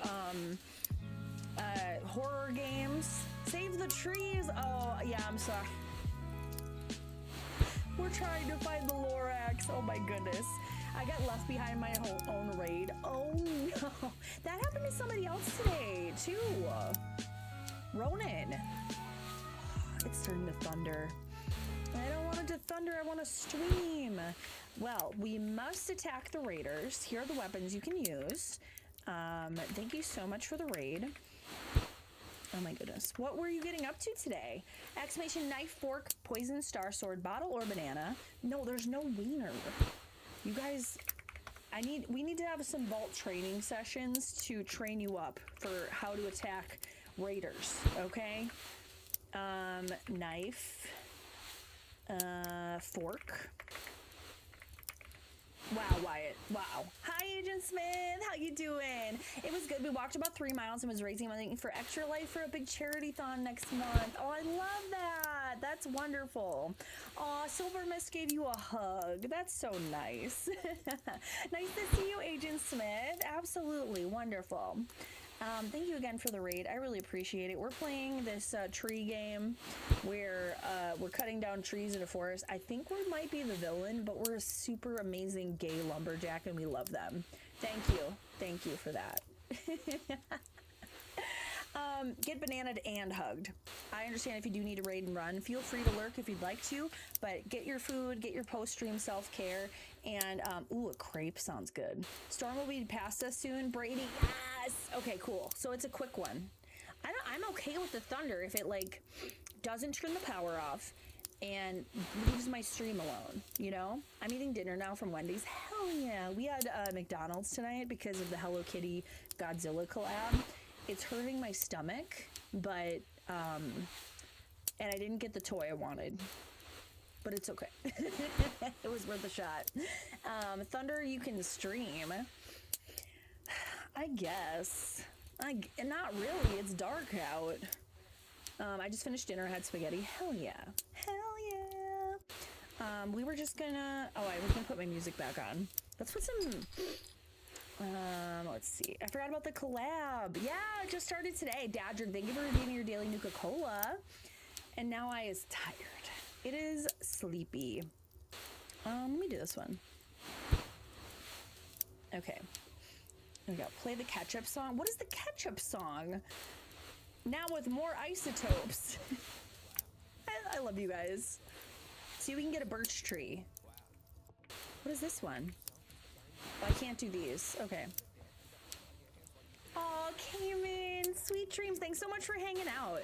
S6: horror games. Save the trees. Oh yeah, I'm sorry. We're trying to find the Lorax. Oh my goodness. I got left behind my own raid. Oh no. That happened to somebody else today, too. Ronan. It's starting to thunder. I don't want it to thunder. I want to stream. Well, we must attack the raiders. Here are the weapons you can use. Thank you so much for the raid. Oh my goodness. What were you getting up to today? Exclamation, knife, fork, poison, star, sword, bottle, or banana. No, there's no wiener. You guys, we need to have some vault training sessions to train you up for how to attack raiders, okay? Knife, fork, Wow, Wyatt. Wow. Hi, Agent Smith. How you doing? It was good. We walked about 3 miles and was raising money for Extra Life for a big charity-thon next month. Oh, I love that. That's wonderful. Aw, Silver Mist gave you a hug. That's so nice. Nice to see you, Agent Smith. Absolutely wonderful. Thank you again for the raid. I really appreciate it. We're playing this tree game where we're cutting down trees in a forest. I think we might be the villain, but we're a super amazing gay lumberjack and we love them. Thank you. Thank you for that. Get bananaed and hugged. I understand if you do need to raid and run, feel free to lurk if you'd like to, but get your food, get your post-stream self-care, and, ooh, a crepe sounds good. Storm will be past us soon. Brady, yes! Okay, cool. So it's a quick one. I'm okay with the thunder if it, like, doesn't turn the power off and leaves my stream alone, you know? I'm eating dinner now from Wendy's. Hell yeah. We had McDonald's tonight because of the Hello Kitty Godzilla collab. It's hurting my stomach, but, and I didn't get the toy I wanted, but it's okay. It was worth a shot. Thunder, you can stream. I guess. Not really, it's dark out. I just finished dinner, had spaghetti. Hell yeah. Hell yeah. We were just gonna, oh, I was gonna put my music back on. Let's put some, let's see. I forgot about the collab. Yeah, it just started today. Dadger, thank you for redeeming your daily Nuka-Cola. And now I is tired. It is sleepy. Let me do this one. Okay. There we go. Play the ketchup song. What is the ketchup song? Now with more isotopes. I love you guys. See if we can get a birch tree. What is this one? Oh, I can't do these. Okay. Oh, Cayman. Sweet dreams. Thanks so much for hanging out.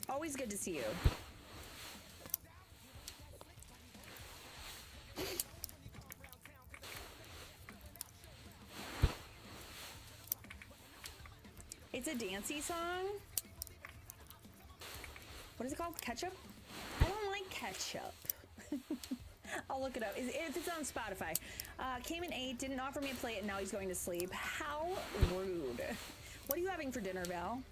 S6: Always good to see you. It's a dancey song. What is it called? Ketchup? I don't like ketchup. I'll look it up. If it's on Spotify. Came in 8, didn't offer me a plate, and now he's going to sleep. How rude. What are you having for dinner, Val?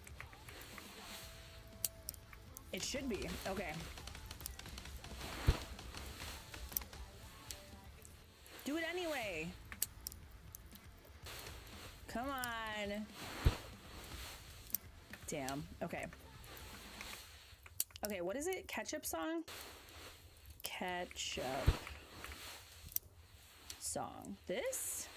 S6: It should be. Okay. Do it anyway. Come on. Damn. Okay. Okay, what is it? Ketchup song? Ketchup song. This?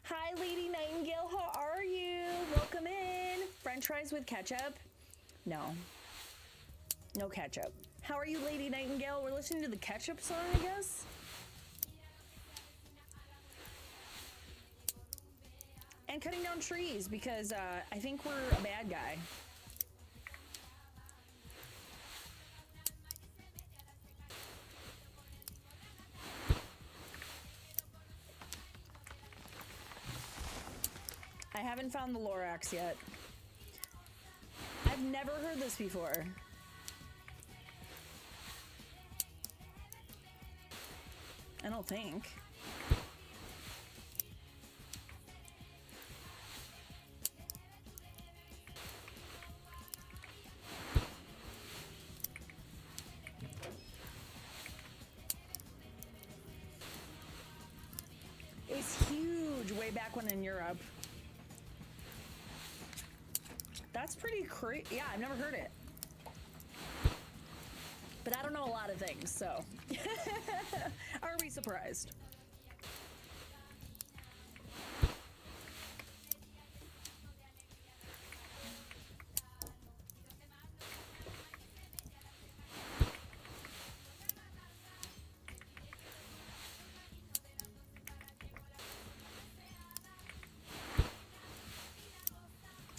S6: Hi, Lady Nightingale. How are you? Welcome in. French fries with ketchup? No. No ketchup. How are you, Lady Nightingale? We're listening to the ketchup song, I guess? And cutting down trees because I think we're a bad guy. I haven't found the Lorax yet. I've never heard this before. I don't think. It's huge way back when in Europe. That's pretty crazy. Yeah, I've never heard it. But I don't know a lot of things, so. Are we surprised?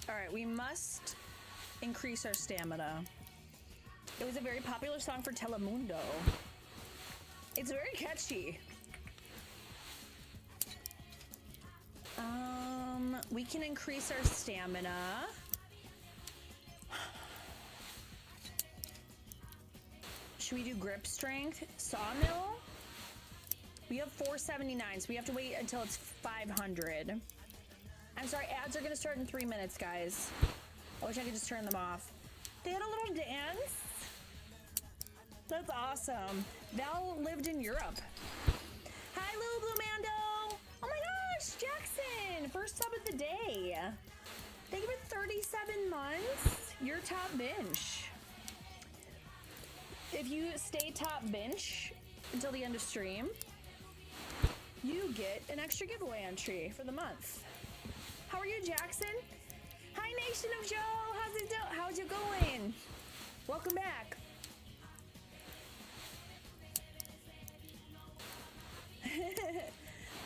S6: All right, we must increase our stamina. It was a very popular song for Telemundo. It's very catchy. We can increase our stamina. Should we do grip strength? Sawmill? We have 479, so we have to wait until it's 500. I'm sorry, ads are gonna start in 3 minutes, guys. I wish I could just turn them off. They had a little dance. That's awesome. Val lived in Europe. Hi, Little Blue Mando. Oh my gosh, Jackson, first sub of the day. Thank you for 37 months. You're top bench. If you stay top bench until the end of stream, you get an extra giveaway entry for the month. How are you, Jackson? Hi, Nation of Joe. How's it going? Welcome back.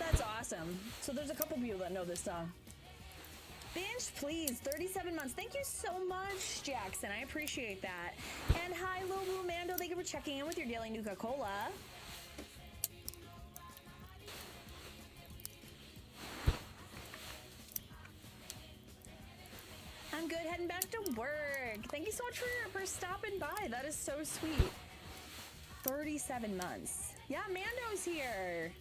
S6: That's awesome. So there's a couple people that know this song. Bench, please. 37 months. Thank you so much, Jackson. I appreciate that. And hi, Lil Blue Mando. Thank you for checking in with your daily Nuka-Cola. I'm good, heading back to work. Thank you so much for stopping by. That is so sweet. 37 months. Yeah, Mando's here.